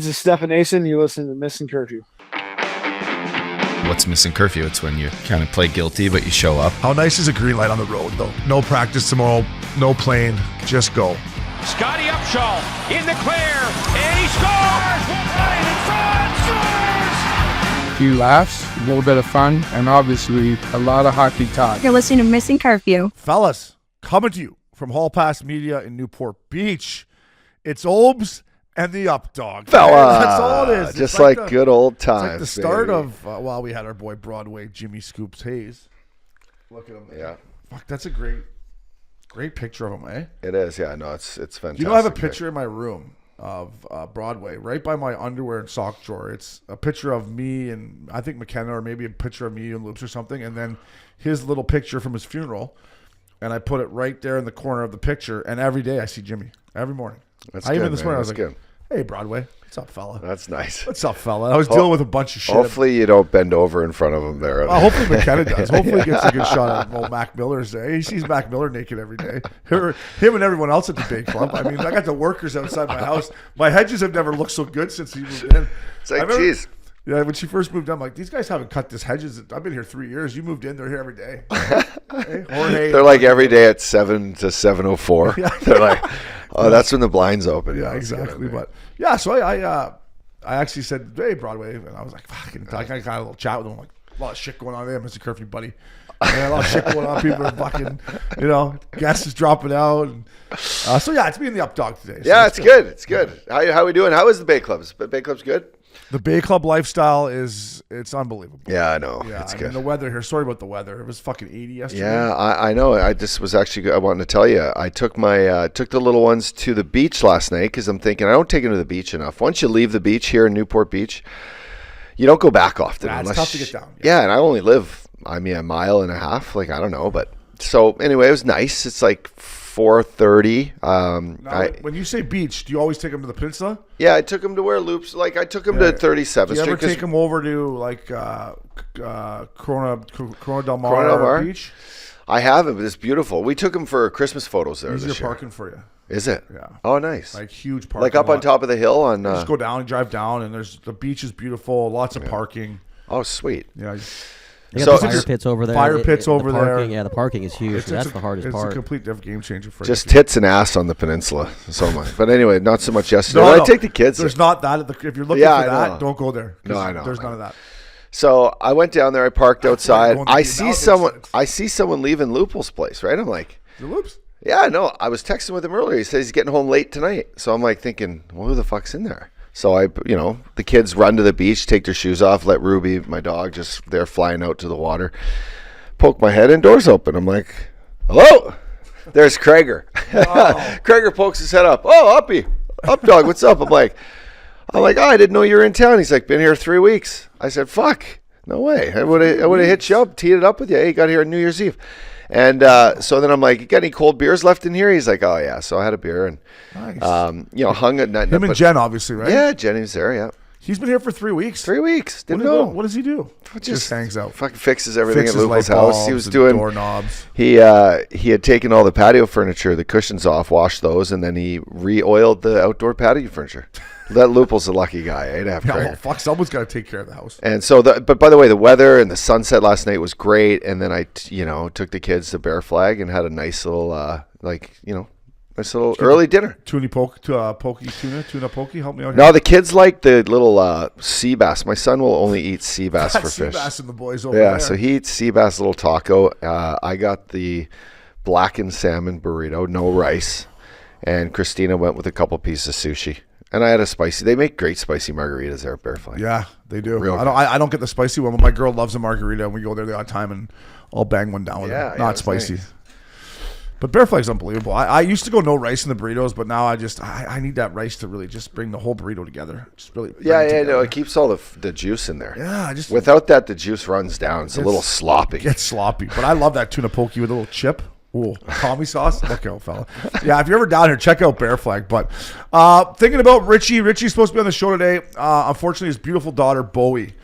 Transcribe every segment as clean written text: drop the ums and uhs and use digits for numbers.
This is Stefan Noesen. You listen to Missin Curfew. What's Missin Curfew? It's when you kind of play guilty, but you show up. How nice is a green light on the road, though? No practice tomorrow, no plane, just go. Scotty Upshaw in the clear, and he scores! Right in front, scores! A few laughs, a little bit of fun, and obviously a lot of hockey talk. You're listening to Missin Curfew. Fellas, coming to you from Hall Pass Media in Newport Beach, it's Obes and the Up Dog. Fella. That's all it is. Just like good old times. It's like the start baby. of, we had our boy Broadway, Jimmy Scoops Hayes. Look at him. Yeah. Fuck, that's a great picture of him, eh? It is, yeah. No, it's fantastic. You know, I have a picture in my room of Broadway, right by my underwear and sock drawer. It's a picture of me and I think McKenna, or maybe a picture of me and Loops or something, and then his little picture from his funeral. And I put it right there in the corner of the picture, and every day I see Jimmy. Every morning. That's good, even this morning, That's I was like, good. "Hey, Broadway, what's up, fella? That's nice. What's up, fella?" I was dealing with a bunch of shit. Hopefully you don't bend over in front of him there. Well, hopefully McKenna does. Hopefully he gets a good shot at old Mac Miller's day. He sees Mac Miller naked every day. Him and everyone else at the big club. I mean, I got the workers outside my house. My hedges have never looked so good since he moved in. It's like, geez. Yeah, when she first moved in, I'm like, these guys haven't cut this hedges. I've been here 3 years. You moved in, they're here every day. Hey, Jorge, they're like every day at 7 to 7:04. Yeah. They're like, oh, that's when the blinds open. Yeah, exactly. But yeah, so I actually said, "Hey, Broadway," and I was like, "Fucking," I got a little chat with him. I'm like, a lot of shit going on there, Mr. Curfew, buddy. A lot of shit going on. People are fucking, gas is dropping out. And, so yeah, it's me and the Up Dog today. So yeah, it's good. It's good. How we doing? How is the Bay Clubs? Bay Club's good? The Bay Club lifestyle it's unbelievable. Yeah, I know. Yeah, it's I good. mean, the weather here. Sorry about the weather. It was fucking 80 yesterday. Yeah, I know. I just was actually I wanted to tell you. I took took the little ones to the beach last night because I'm thinking I don't take them to the beach enough. Once you leave the beach here in Newport Beach, you don't go back often. Yeah, it's tough to get down. Yeah, and I only live, a mile and a half. Like, I don't know, but so anyway, it was nice. It's like 4:30. Now, when you say beach, do you always take them to the peninsula? Yeah, I took them to where Loops. Like, I took them to 37th Street. Do you ever take them over to like Corona del Mar Beach? I haven't, but it's beautiful. We took them for Christmas photos there. Easier parking for you. Is it? Yeah. Oh, nice. Like huge parking. Like up lot. on top of the hill on. Just go down and drive down, and the beach is beautiful. Lots of parking. Oh, sweet. Yeah. They got the fire pits over there. Fire pits over there. Yeah, the parking is huge. That's the hardest part. It's a complete different game changer for just tits and ass on the peninsula so much. But anyway, not so much yesterday. No, I take the kids. There's not that. If you're looking for that, don't go there. No, I know. There's none of that. So I went down there. I parked outside. I see someone leaving Lupul's place. Right. I'm like, the Loops? Yeah, no. I was texting with him earlier. He says he's getting home late tonight. So I'm like thinking, well, who the fuck's in there? So the kids run to the beach, take their shoes off, let Ruby, my dog, just they're flying out to the water. Poke my head in, doors open. I'm like, hello? There's Krager. Oh. Krager pokes his head up. Oh, Uppy. Up Dog, what's up? I'm like, oh, I didn't know you were in town. He's like, been here 3 weeks. I said, fuck, no way. I would have hit you up, teed it up with you. Hey, got here on New Year's Eve. And so then I'm like, you got any cold beers left in here? He's like, oh, yeah. So I had a beer and, nice. hung at night. Him and Jen, obviously, right? Yeah, Jenny's there, yeah. He's been here for 3 weeks. 3 weeks. Didn't know. What does he do? Just hangs out. Fucking fixes everything at Lupul's house. He was doing doorknobs. He had taken all the patio furniture, the cushions off, washed those, and then he re-oiled the outdoor patio furniture. That Lupul's a lucky guy, eh? To have well, fuck, someone's got to take care of the house. And so, but by the way, the weather and the sunset last night was great. And then I, took the kids to Bear Flag and had a nice little, nice little early dinner. Tuna pokey. Help me out here. No, the kids like the little sea bass. My son will only eat sea bass for sea fish. Sea bass and the boys over there. Yeah, so he eats sea bass little taco. I got the blackened salmon burrito, no rice. And Christina went with a couple pieces of sushi. And I had a spicy. They make great spicy margaritas there at Bear Flag. Yeah, they do. Real I don't get the spicy one, but my girl loves a margarita, and we go there the odd time, and I'll bang one down with her. Not spicy. Nice. But Bear Flag's unbelievable. I used to go no rice in the burritos, but now I need that rice to really just bring the whole burrito together. Just really. No, it keeps all the juice in there. Yeah, without that, the juice runs down. It's a little sloppy. It gets sloppy, but I love that tuna pokey with a little chip. Ooh, Tommy sauce. Look out, fella. Yeah, if you're ever down here, check out Bear Flag. But thinking about Richie. Richie's supposed to be on the show today. Unfortunately, his beautiful daughter, Bowie.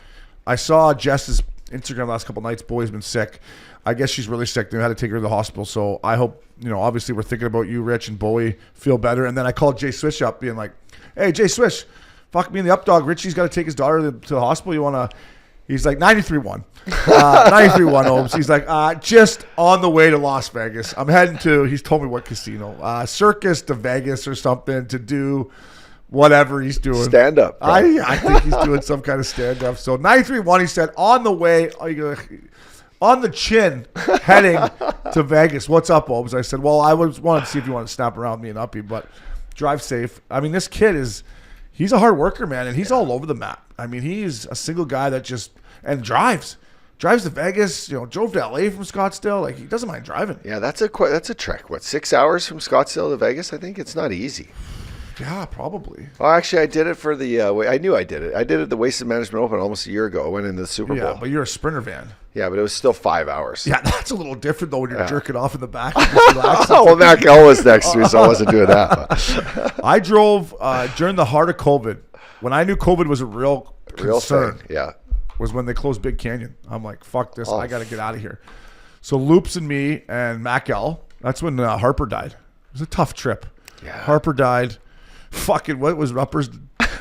I saw Jess's Instagram last couple nights. Bowie's been sick. I guess she's really sick. They had to take her to the hospital. So I hope, obviously we're thinking about you, Rich, and Bowie feel better. And then I called Jay Swish up being like, hey, Jay Swish, fuck me in the up dog. Richie's got to take his daughter to the hospital. You want to? He's like 93-1. 93-1 Holmes. He's like, just on the way to Las Vegas. I'm heading to, he's told me what casino. Circus to Vegas or something to do whatever he's doing. Stand up. I think he's doing some kind of stand up. So 93-1, he said, on the way, on the chin, heading to Vegas. What's up, Holmes? I said, well, I wanted to see if you want to snap around me and Uppy, but drive safe. I mean, this kid he's a hard worker, man, and he's all over the map. I mean, he's a single guy that just, and drives to Vegas, drove to LA from Scottsdale. Like, he doesn't mind driving. Yeah, that's a trek. What, 6 hours from Scottsdale to Vegas? I think it's not easy. Yeah, probably. Well, actually, I did it for the, I knew I did it. I did it at the Wasted Management Open almost a year ago. I went into the Super Bowl. Yeah, but you're a sprinter van. Yeah, but it was still 5 hours. Yeah, that's a little different, though, when you're jerking off in the back. And just relaxing. Well, Matt Gell was next to me, so I wasn't doing that. I drove during the heart of COVID. When I knew COVID was a real concern. Thing, yeah. Was when they closed Big Canyon. I'm like, fuck this. I got to get out of here. So Loops and me and Matt Gell, that's when Harper died. It was a tough trip. Yeah. Harper died. Fucking, what was Rupper's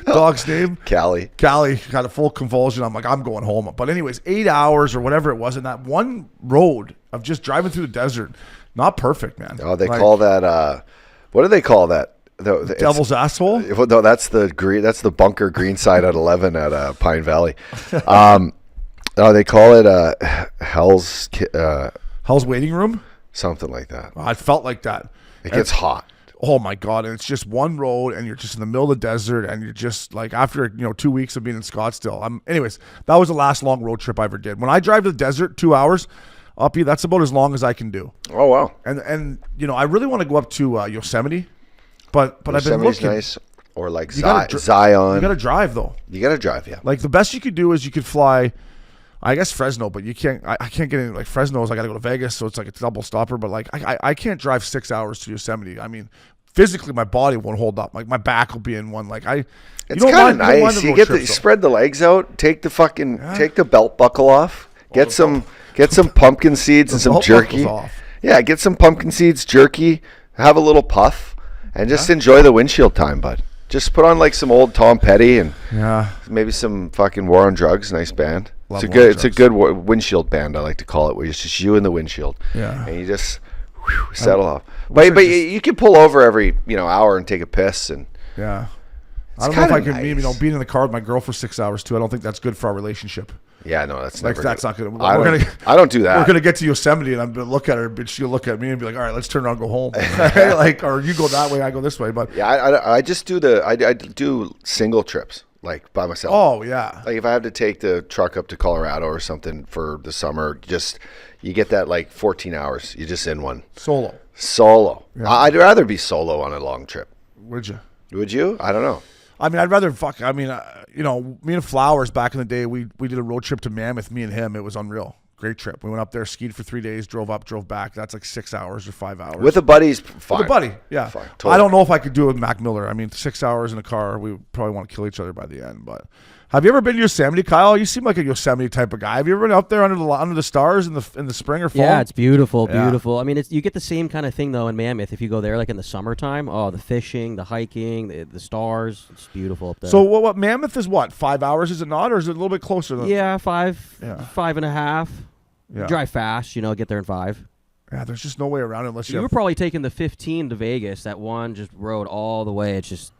dog's name? Callie had a full convulsion. I'm like, I'm going home. But anyways, 8 hours or whatever it was in that one road of just driving through the desert. Not perfect, man. Oh, they call that, what do they call that? The devil's asshole? No, that's the bunker green side at 11 at Pine Valley. No, they call it Hell's waiting room? Something like that. I felt like that. It gets hot. Oh my God. And it's just one road and you're just in the middle of the desert and you're just like, after 2 weeks of being in Scottsdale. Anyways, that was the last long road trip I ever did. When I drive to the desert 2 hours, Uppy, that's about as long as I can do. Oh wow. And I really want to go up to Yosemite. But I've been looking. Nice. Or like Zion. You got to drive, though. You got to drive, yeah. Like, the best you could do is you could fly, I guess, Fresno, but you can't. I can't get in. Like, Fresno's, I got to go to Vegas, so it's like a double stopper. But, like, I can't drive 6 hours to Yosemite. I mean, physically, my body won't hold up. Like, my back will be in one. Like, it's kind of nice. You spread the legs out, take the belt buckle off, get some pumpkin seeds and some jerky. Yeah, get some pumpkin seeds, jerky, have a little puff. And just enjoy the windshield time, bud. Just put on like some old Tom Petty and maybe some fucking War on Drugs. Nice band. It's a good windshield band, I like to call it, where it's just you in the windshield. Yeah. And you just settle off. But you can pull over every hour and take a piss and I don't know if I can being in the car with my girl for 6 hours too. I don't think that's good for our relationship. Yeah, no, that's like that's not good. I don't do that. We're gonna get to Yosemite, and I'm gonna look at her, but she'll look at me and be like, "All right, let's turn around and go home." Or you go that way, I go this way. But yeah, I just do I do single trips, like by myself. Oh yeah. Like if I have to take the truck up to Colorado or something for the summer, you get that like 14 hours. You're just in one solo. Yeah. I'd rather be solo on a long trip. Would you? Would you? I don't know. I mean, I'd rather me and Flowers back in the day, we did a road trip to Mammoth, me and him. It was unreal. Great trip. We went up there, skied for 3 days, drove up, drove back. That's like 6 hours or 5 hours. With a buddy's fine. With a buddy, yeah. Fine. Totally. I don't know if I could do it with Mac Miller. I mean, 6 hours in a car, we would probably want to kill each other by the end. But have you ever been to Yosemite, Kyle? You seem like a Yosemite type of guy. Have you ever been up there under the stars in the spring or fall? Yeah, it's beautiful, beautiful. Yeah. I mean, you get the same kind of thing though in Mammoth if you go there like in the summertime. Oh, the fishing, the hiking, the stars. It's beautiful up there. So what Mammoth is what? 5 hours, is it not, or is it a little bit closer? Yeah, 5.5. Yeah. Drive fast, get there in 5. Yeah, there's just no way around it unless you were probably taking the 15 to Vegas. That one just rode all the way. It's just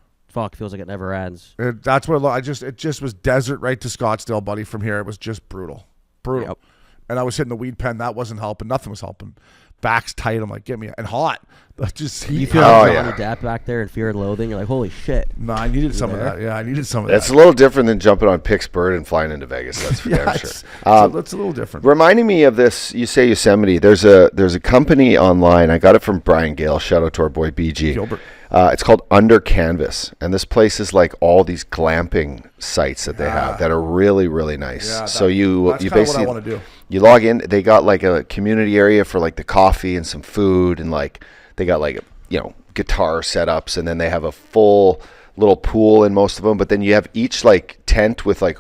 feels like it never ends. That's what it just was desert right to Scottsdale, buddy. From here, it was just brutal. Yep. And I was hitting the weed pen. That wasn't helping. Nothing was helping. Back's tight. I'm like, get me, and hot. Just you feel like Johnny Depp back there in Fear and Loathing. You're like, holy shit. No, I needed some of that. Yeah, I needed some of that. It's a little different than jumping on Pick's Bird and flying into Vegas. That's for damn sure. It's a little different. Reminding me of this, you say Yosemite. There's a company online. I got it from Brian Gale. Shout out to our boy BG. Gilbert. It's called Under Canvas, and this place is like all these glamping sites that they have that are really, really nice. Yeah, so that's basically what I want to do. You log in. They got like a community area for like the coffee and some food, and like they got like guitar setups, and then they have a full little pool in most of them. But then you have each like tent with like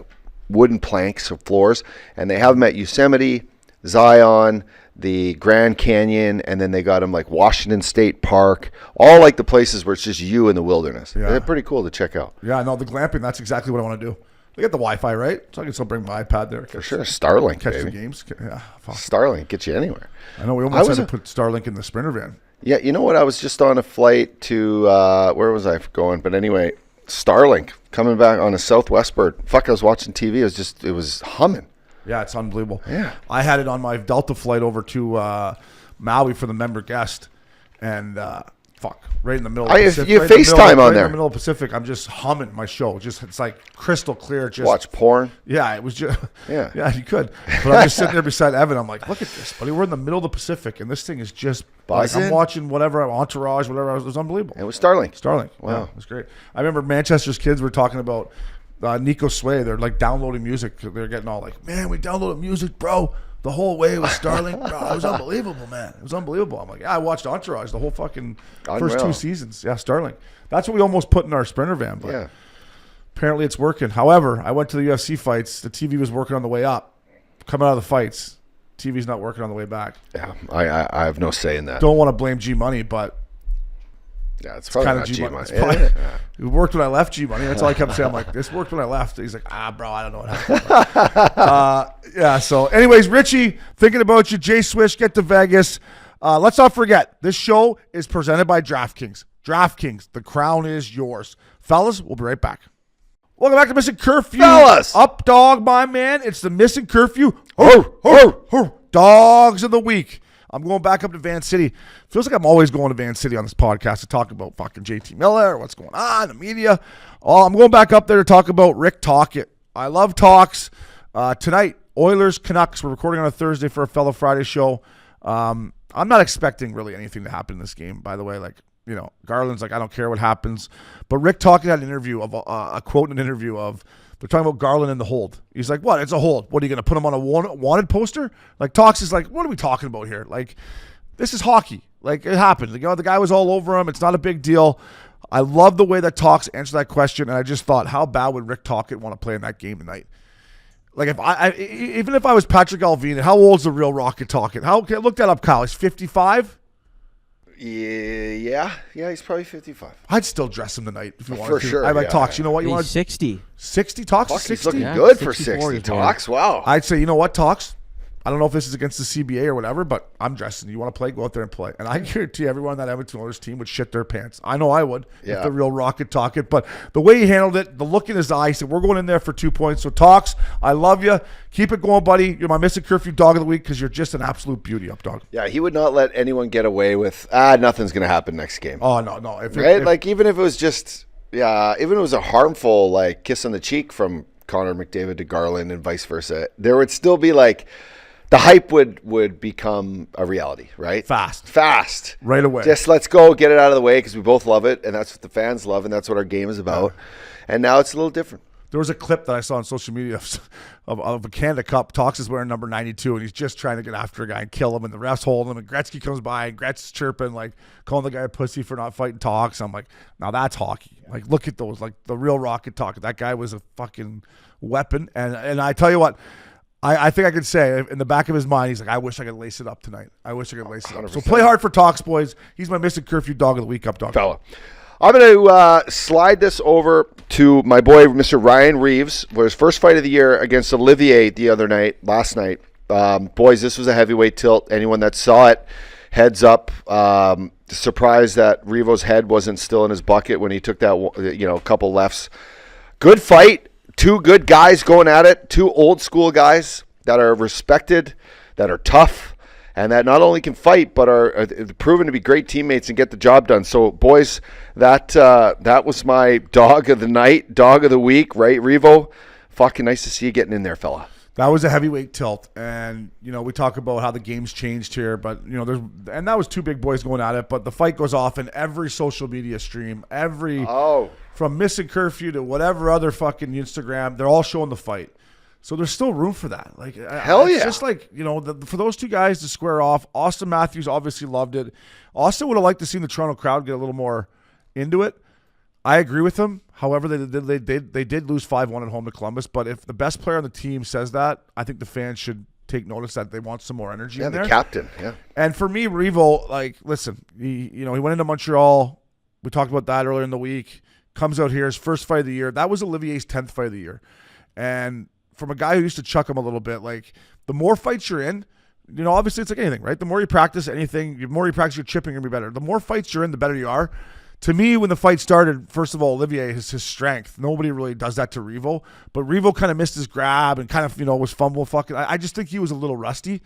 wooden planks or floors, and they have them at Yosemite, Zion, the Grand Canyon, and then they got them like Washington State Park, all like the places where it's just you in the wilderness. Yeah. They're pretty cool to check out. Yeah, no, the glamping, that's exactly what I want to do. They get the Wi-Fi, right? So I can still bring my iPad there. For sure. Starlink, Catch the baby. games. Yeah, fuck. Starlink gets you anywhere. I know we almost had to put Starlink in the Sprinter van. Yeah, you know what? I was just on a flight to, where was I going? But anyway, Starlink coming back on a Southwest bird. Fuck, I was watching TV. It was humming. Yeah, it's unbelievable. Yeah. I had it on my Delta flight over to Maui for the member guest, and right in the middle of the Pacific. You FaceTime on there. In the middle of the Pacific, I'm just humming my show. It's like crystal clear. Just watch porn. Yeah, it was just. Yeah. Yeah, you could. But I'm just sitting there beside Evan. I'm like, look at this, buddy. We're in the middle of the Pacific, and this thing is just. Like, I'm watching whatever, Entourage, whatever. It was unbelievable. It was Starlink. Wow. Yeah, it was great. I remember Manchester's kids were talking about Nico Sway. They're like downloading music. They're getting all like, man, we downloaded music, bro. The whole way with Starlink, bro. It was unbelievable, man. It was unbelievable. I'm like, yeah, I watched Entourage the whole fucking first 2 seasons. Yeah, Starlink. That's what we almost put in our Sprinter van, but Yeah. apparently it's working. However, I went to the UFC fights. The TV was working on the way up. Coming out of the fights, TV's not working on the way back. Yeah, I have no say in that. Don't want to blame G Money, but Yeah, it's probably kind not of G G-Money. Money. Yeah. It worked when I left G Money. That's all I kept saying. I'm like, this worked when I left. He's like, bro, I don't know what happened. Yeah. So, anyways, Richie, thinking about you. Jay Swish, get to Vegas. Let's not forget, this show is presented by DraftKings. DraftKings, the crown is yours, fellas. We'll be right back. Welcome back to Missin Curfew. Fellas! Up dog, my man. It's the Missin Curfew. Dogs of the week. I'm going back up to Van City. Feels like I'm always going to Van City on this podcast to talk about fucking JT Miller, what's going on, the media. Oh, I'm going back up there to talk about Rick Tocchet. I love talks. Tonight, Oilers Canucks. We're recording on a Thursday for a Fellow Friday show. I'm not expecting really anything to happen in this game, by the way. Like, you know, Garland's like, I don't care what happens. But Rick Tocchet had an interview of a quote in an interview of, they're talking about Garland in the hold. He's like, what? It's a hold. What, are you going to put him on a wanted poster? Like, Talks is like, what are we talking about here? Like, this is hockey. Like, it happened. You know, the guy was all over him. It's not a big deal. I love the way that Talks answered that question, and I just thought, how bad would Rick Tocchet want to play in that game tonight? Like, even if I was Patrick Alvin, how old's the real Rocket Tocchet? Look that up, Kyle. He's 55? Yeah, he's probably 55. I'd still dress him tonight if you wanted For to. sure, I like yeah. Talks. You know what? You He's want 60. 60? Talks Fuck, 60? he's looking Yeah, good for 64 60. he's born. Talks, wow. I'd say, you know what, Talks? I don't know if this is against the CBA or whatever, but I'm dressing. You want to play? Go out there and play. And I guarantee everyone on that Edmonton Oilers team would shit their pants. I know I would if Yeah. the real Rocket Tocchet. But the way he handled it, the look in his eye, he said, we're going in there for 2 points. So, Talks, I love you. Keep it going, buddy. You're my Missin Curfew dog of the week because you're just an absolute beauty, up dog. Yeah, he would not let anyone get away with, nothing's going to happen next game. Oh, no. Right? Like, even if it was just, even if it was a harmful, like, kiss on the cheek from Connor McDavid to Garland and vice versa, there would still be, like, the hype would become a reality, right? Fast. Right away. Just let's go, get it out of the way because we both love it, and that's what the fans love, and that's what our game is about. And now it's a little different. There was a clip that I saw on social media of a Canada Cup. Talks is wearing number 92, and he's just trying to get after a guy and kill him, and the ref's holding him, and Gretzky comes by, and Gretzky's chirping, like, calling the guy a pussy for not fighting Talks. I'm like, now that's hockey. Like, look at those. Like, the real Rocket Tocchet. That guy was a fucking weapon. And I tell you what, I think I could say in the back of his mind, he's like, I wish I could lace it up tonight. I wish I could lace it up. So 100%. play hard for Talks, boys. He's my Missin Curfew dog of the week, up dog. Fella. I'm going to slide this over to my boy, Mr. Ryan Reaves, for his first fight of the year against Olivier last night. Boys, this was a heavyweight tilt. Anyone that saw it, heads up. Surprised that Revo's head wasn't still in his bucket when he took that, couple lefts. Good fight. Two good guys going at it. Two old school guys that are respected, that are tough, and that not only can fight, but are proven to be great teammates and get the job done. So, boys, that was my dog of the night, dog of the week, right, Revo? Fucking nice to see you getting in there, fella. That was a heavyweight tilt, and we talk about how the game's changed here, but that was two big boys going at it. But the fight goes off in every social media stream, from Missin Curfew to whatever other fucking Instagram, they're all showing the fight. So there's still room for that. Like, hell yeah. It's just like, for those two guys to square off. Austin Matthews obviously loved it. Austin would have liked to see the Toronto crowd get a little more into it. I agree with him. However, they did lose 5-1 at home to Columbus. But if the best player on the team says that, I think the fans should take notice that they want some more energy Yeah, in there. the captain. Yeah. And for me, Revo, like, listen, he went into Montreal. We talked about that earlier in the week. Comes out here, his first fight of the year. That was Olivier's 10th fight of the year. And from a guy who used to chuck him a little bit, like, the more fights you're in, obviously it's like anything, right? The more you practice anything, the more you practice your chipping, you're going to be better. The more fights you're in, the better you are. To me, when the fight started, first of all, Olivier is his strength. Nobody really does that to Revo. But Revo kind of missed his grab and kind of, was fumble fucking. I just think he was a little rusty.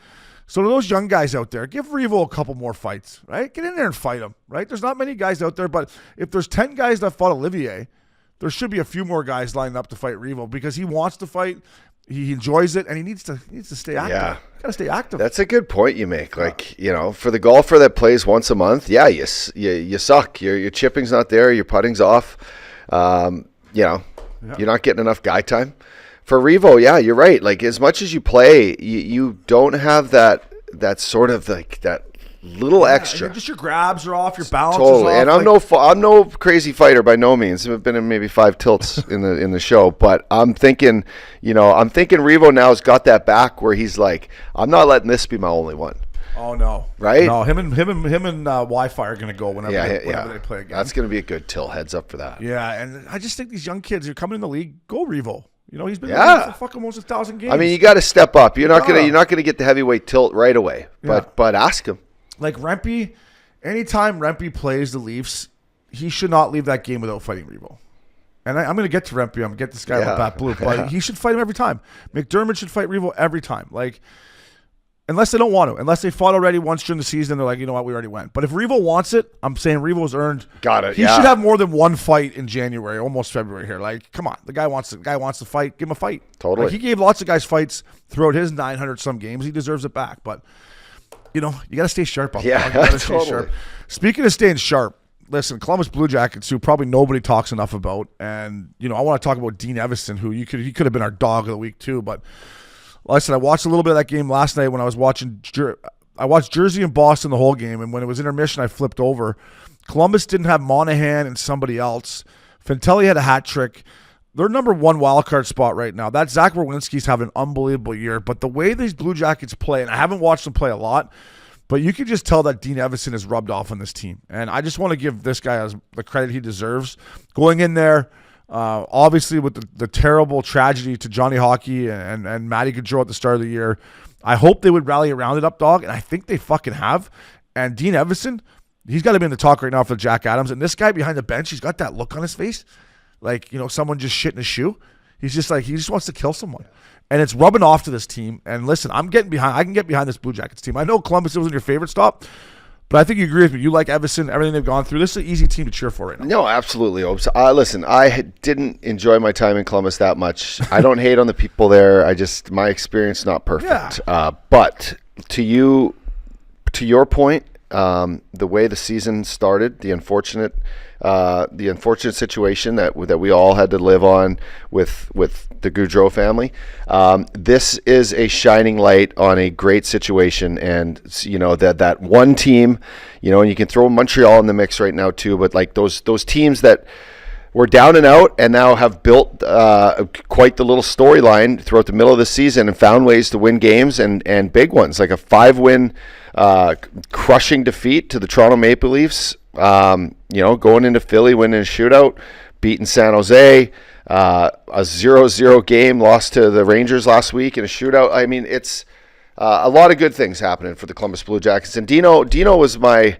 So to those young guys out there, give Revo a couple more fights, right? Get in there and fight him, right? There's not many guys out there, but if there's 10 guys that fought Olivier, there should be a few more guys lined up to fight Revo because he wants to fight. He enjoys it, and he needs to stay active. Yeah. Got to stay active. That's a good point you make. Like, for the golfer that plays once a month, yeah, you suck. Your chipping's not there. Your putting's off. You're not getting enough guy time. For Revo, yeah, you're right. Like, as much as you play, you don't have that sort of like that little extra. Just your grabs are off, your balance totally. is off. And I'm no crazy fighter by no means. I've been in maybe 5 tilts in the show, but I'm thinking Revo now has got that back where he's like, I'm not letting this be my only one. Oh no! Right? No, him and Wi-Fi are going to go whenever they play again. That's going to be a good tilt. Heads up for that. Yeah, and I just think these young kids who are coming in the league, go Revo. He's been in the league for fucking almost 1,000 games. I mean, you got to step up. You're not gonna get the heavyweight tilt right away, but ask him. Like Rempe, anytime Rempe plays the Leafs, he should not leave that game without fighting Revo. And I'm going to get to Rempe. I'm going to get this guy with Bat Blue, but he should fight him every time. McDermott should fight Revo every time. Like, unless they don't want to. Unless they fought already once during the season, they're like, you know what, we already went. But if Revo wants it, I'm saying Revo's earned. Got it. He should have more than one fight in January, almost February here. Like, come on, the guy wants to fight. Give him a fight. Totally. Like, he gave lots of guys fights throughout his 900 some games. He deserves it back. But you got to stay sharp. Totally. Stay sharp. Speaking of staying sharp, listen, Columbus Blue Jackets, who probably nobody talks enough about, and I want to talk about Dean Evison, who he could have been our dog of the week too, but. Like I said, I watched a little bit of that game last night when I was watching. I watched Jersey and Boston the whole game, and when it was intermission, I flipped over. Columbus didn't have Monahan and somebody else. Fantelli had a hat trick. They're number 1 wildcard spot right now. That Zach Werenski's having an unbelievable year, but the way these Blue Jackets play, and I haven't watched them play a lot, but you can just tell that Dean Evison is rubbed off on this team, and I just want to give this guy the credit he deserves. Going in there. Obviously, with the terrible tragedy to Johnny Hockey and Matty Gaudreau at the start of the year, I hope they would rally around it up, dog, and I think they fucking have. And Dean Evison, he's got to be in the talk right now for Jack Adams. And this guy behind the bench, he's got that look on his face, like someone just shitting his shoe. He's just like he just wants to kill someone, and it's rubbing off to this team. And listen, I can get behind this Blue Jackets team. I know Columbus wasn't your favorite stop. But I think you agree with me. You like Evison, everything they've gone through. This is an easy team to cheer for right now. No, absolutely, Obes. Listen, I didn't enjoy my time in Columbus that much. I don't hate on the people there. my experience not perfect. Yeah. But to your point, the way the season started, the unfortunate situation that we all had to live on with the Gaudreau family. This is a shining light on a great situation, and that one team, and you can throw Montreal in the mix right now too. But like those teams that were down and out and now have built quite the little storyline throughout the middle of the season and found ways to win games and big ones, like a 5-win crushing defeat to the Toronto Maple Leafs. Going into Philly, winning a shootout, beating San Jose, a 0-0 game, lost to the Rangers last week in a shootout. I mean, it's a lot of good things happening for the Columbus Blue Jackets. And Dino was my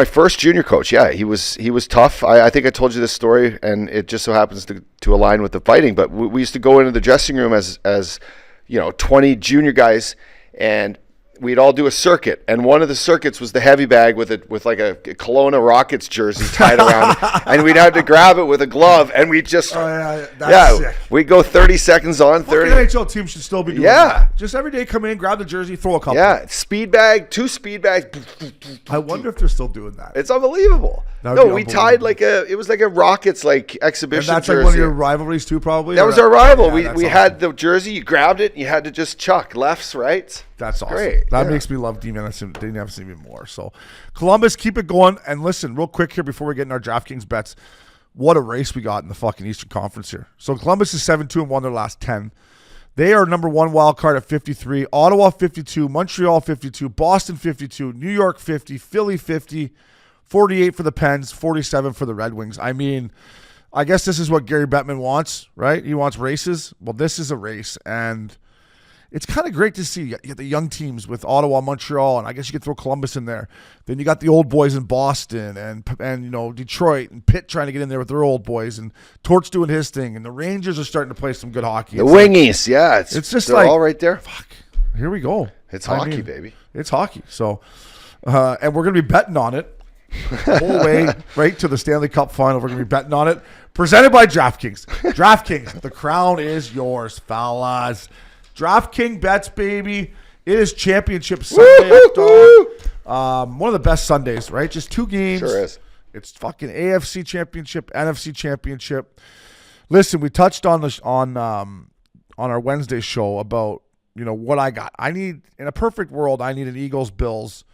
first junior coach. Yeah, he was tough. I think I told you this story, and it just so happens to align with the fighting. But we used to go into the dressing room as 20 junior guys, and we'd all do a circuit, and one of the circuits was the heavy bag with like a Kelowna Rockets jersey tied around it, and we'd have to grab it with a glove, and we'd just sick. We'd go 30 seconds on, 30. NHL team should still be doing that. Just every day come in, grab the jersey, throw a couple. Yeah, speed bag, 2 speed bags. I wonder if they're still doing that. It's unbelievable. No, we tied it was like a Rockets exhibition and that's jersey. Like one of your rivalries too, probably. That was our rival. Yeah, we had the jersey. You grabbed it. And you had to just chuck lefts, rights. That's awesome. Great. That makes me love Dean Evison even more. So, Columbus, keep it going. And listen, real quick here before we get in our DraftKings bets, what a race we got in the fucking Eastern Conference here. So Columbus is 7-2 and won their last 10. They are number 1 wild card at 53. Ottawa 52, Montreal 52, Boston 52, New York 50, Philly 50, 48 for the Pens, 47 for the Red Wings. I mean, I guess this is what Gary Bettman wants, right? He wants races. Well, this is a race, and it's kind of great to see you get the young teams with Ottawa, Montreal, and I guess you could throw Columbus in there. Then you got the old boys in Boston and Detroit and Pitt trying to get in there with their old boys, and Torch doing his thing, and the Rangers are starting to play some good hockey. The Wingies, yeah, it's just they're like all right there. Fuck, here we go. It's hockey, baby. It's hockey. So, and we're gonna be betting on it the whole way right to the Stanley Cup final. We're gonna be betting on it. Presented by DraftKings. DraftKings, the crown is yours, fellas. DraftKings bets, baby. It is championship Sunday. One of the best Sundays, right? Just 2 games. Sure is. It's fucking AFC championship, NFC championship. Listen, we touched on our Wednesday show about what I got. I need, in a perfect world, I need an Eagles-Bills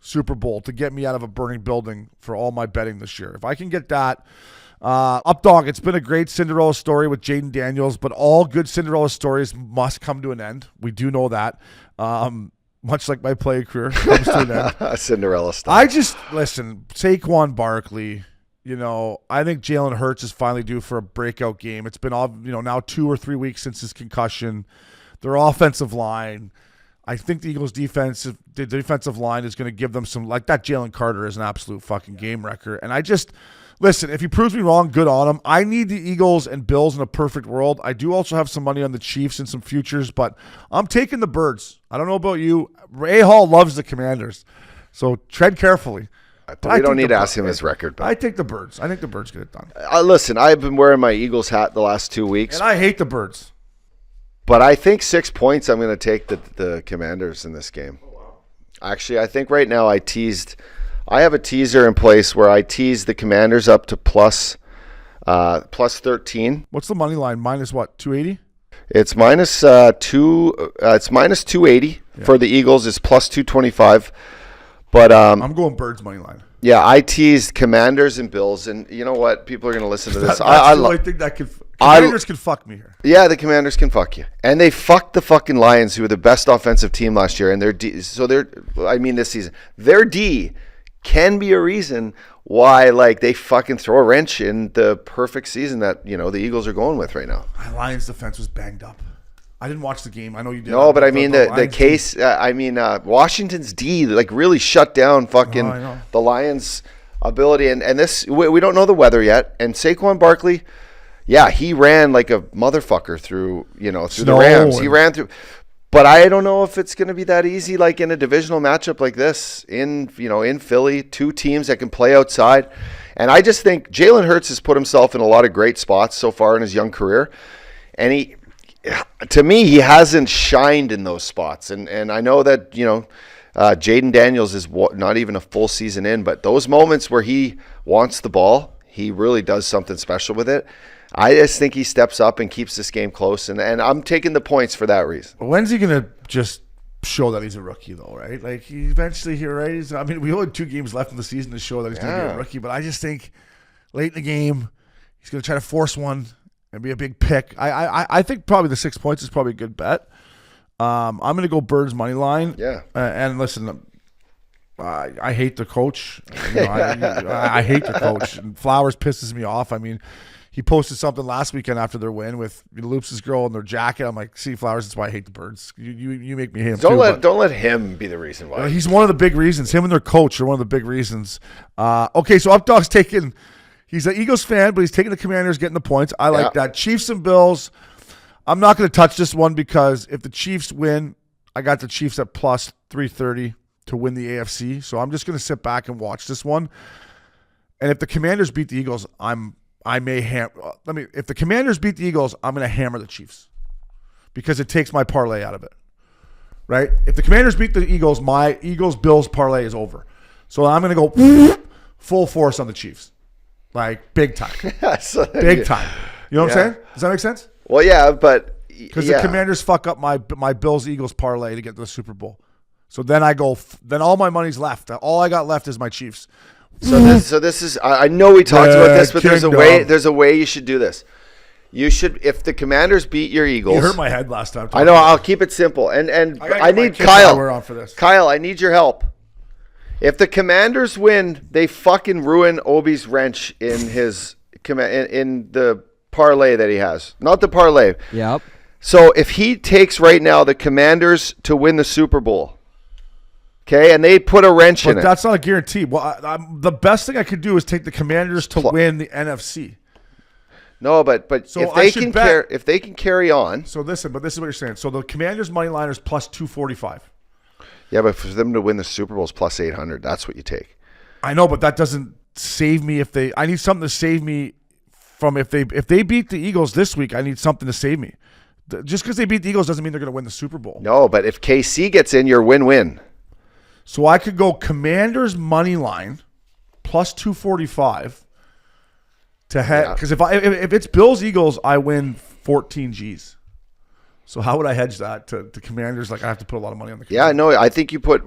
Super Bowl to get me out of a burning building for all my betting this year. If I can get that. Updog, it's been a great Cinderella story with Jaden Daniels, but all good Cinderella stories must come to an end. We do know that. Much like my play career comes to an end. Cinderella stuff. Listen, Saquon Barkley, I think Jalen Hurts is finally due for a breakout game. It's been now 2 or 3 weeks since his concussion. Their offensive line, I think the Eagles' defensive line is going to give them some, like that Jalen Carter is an absolute fucking game wrecker. And listen, if he proves me wrong, good on him. I need the Eagles and Bills in a perfect world. I do also have some money on the Chiefs and some futures, but I'm taking the Birds. I don't know about you. Ray Hall loves the Commanders, so tread carefully. But we don't need to ask him his record. But I take the Birds. I think the Birds get it done. Listen, I've been wearing my Eagles hat the last 2 weeks. And I hate the Birds. But I think 6 points, I'm going to take the Commanders in this game. Actually, I think right now I have a teaser in place where I tease the Commanders up to plus 13. What's the money line? Minus what? 280? It's minus 280 for the Eagles. It's plus 225. But I'm going Birds money line. Yeah, I teased Commanders and Bills, and you know what? People are going to listen to this. I think that Commanders can fuck me here. Yeah, the Commanders can fuck you, and they fucked the fucking Lions, who were the best offensive team last year, and this season, their D can be a reason why they fucking throw a wrench in the perfect season that the Eagles are going with right now. My Lions defense was banged up. I didn't watch the game. I know you did. No, but I mean the case. Washington's D really shut down fucking the Lions' ability, and this we don't know the weather yet. And Saquon Barkley, yeah, he ran like a motherfucker through the Rams. He ran through. But I don't know if it's going to be that easy, like in a divisional matchup like this in Philly, 2 teams that can play outside. And I just think Jalen Hurts has put himself in a lot of great spots so far in his young career. And to me, he hasn't shined in those spots. And I know that, Jaden Daniels is not even a full season in, but those moments where he wants the ball, he really does something special with it. I just think he steps up and keeps this game close, and I'm taking the points for that reason. When's he going to just show that he's a rookie, though, right? He eventually here, right? We only have 2 games left in the season to show that he's going to be a rookie, but I just think late in the game, he's going to try to force one and be a big pick. I think probably the 6 points is probably a good bet. I'm going to go Birds money line. Yeah. And listen, I hate the coach. I hate the coach. And Flowers pisses me off. He posted something last weekend after their win with Loops' girl in their jacket. I'm like, see, Flowers, that's why I hate the Birds. You make me hate him don't let him be the reason why. He's one of the big reasons. Him and their coach are one of the big reasons. Okay, so Updog's taking – he's an Eagles fan, but he's taking the Commanders, getting the points. I like that. Chiefs and Bills. I'm not going to touch this one because if the Chiefs win, I got the Chiefs at plus 330 to win the AFC. So I'm just going to sit back and watch this one. And if the Commanders beat the Eagles, if the Commanders beat the Eagles, I'm going to hammer the Chiefs because it takes my parlay out of it, right? If the Commanders beat the Eagles, my Eagles-Bills parlay is over. So I'm going to go full force on the Chiefs, big time. Big time. You know what I'm saying? Does that make sense? Well, yeah, but because the Commanders fuck up my Bills-Eagles parlay to get to the Super Bowl. So then then all my money's left. All I got left is my Chiefs. So this is. I know we talked about this, but there's a way you should do this. You should, if the Commanders beat your Eagles. You hurt my head last time. I know. I'll keep it simple, and I need Kyle. Kyle. Kyle, I need your help. If the Commanders win, they fucking ruin Obi's wrench in his in the parlay that he has. Not the parlay. Yep. So if he takes right now the Commanders to win the Super Bowl, okay, and they put a wrench in it. But that's not a guarantee. Well, the best thing I could do is take the Commanders to win the NFC. No, but So if they can carry on. So listen, but this is what you're saying. So the Commanders money line is plus 245. Yeah, but for them to win the Super Bowl is plus 800. That's what you take. I know, but that doesn't save me I need something to save me from if they beat the Eagles this week, I need something to save me. Just because they beat the Eagles doesn't mean they're going to win the Super Bowl. No, but if KC gets in, you're win-win. So I could go Commanders money line plus 245 to head because if it's Bills Eagles, I win 14 G's. So how would I hedge that to Commanders? Like I have to put a lot of money on the Commanders. Yeah, no, I think you put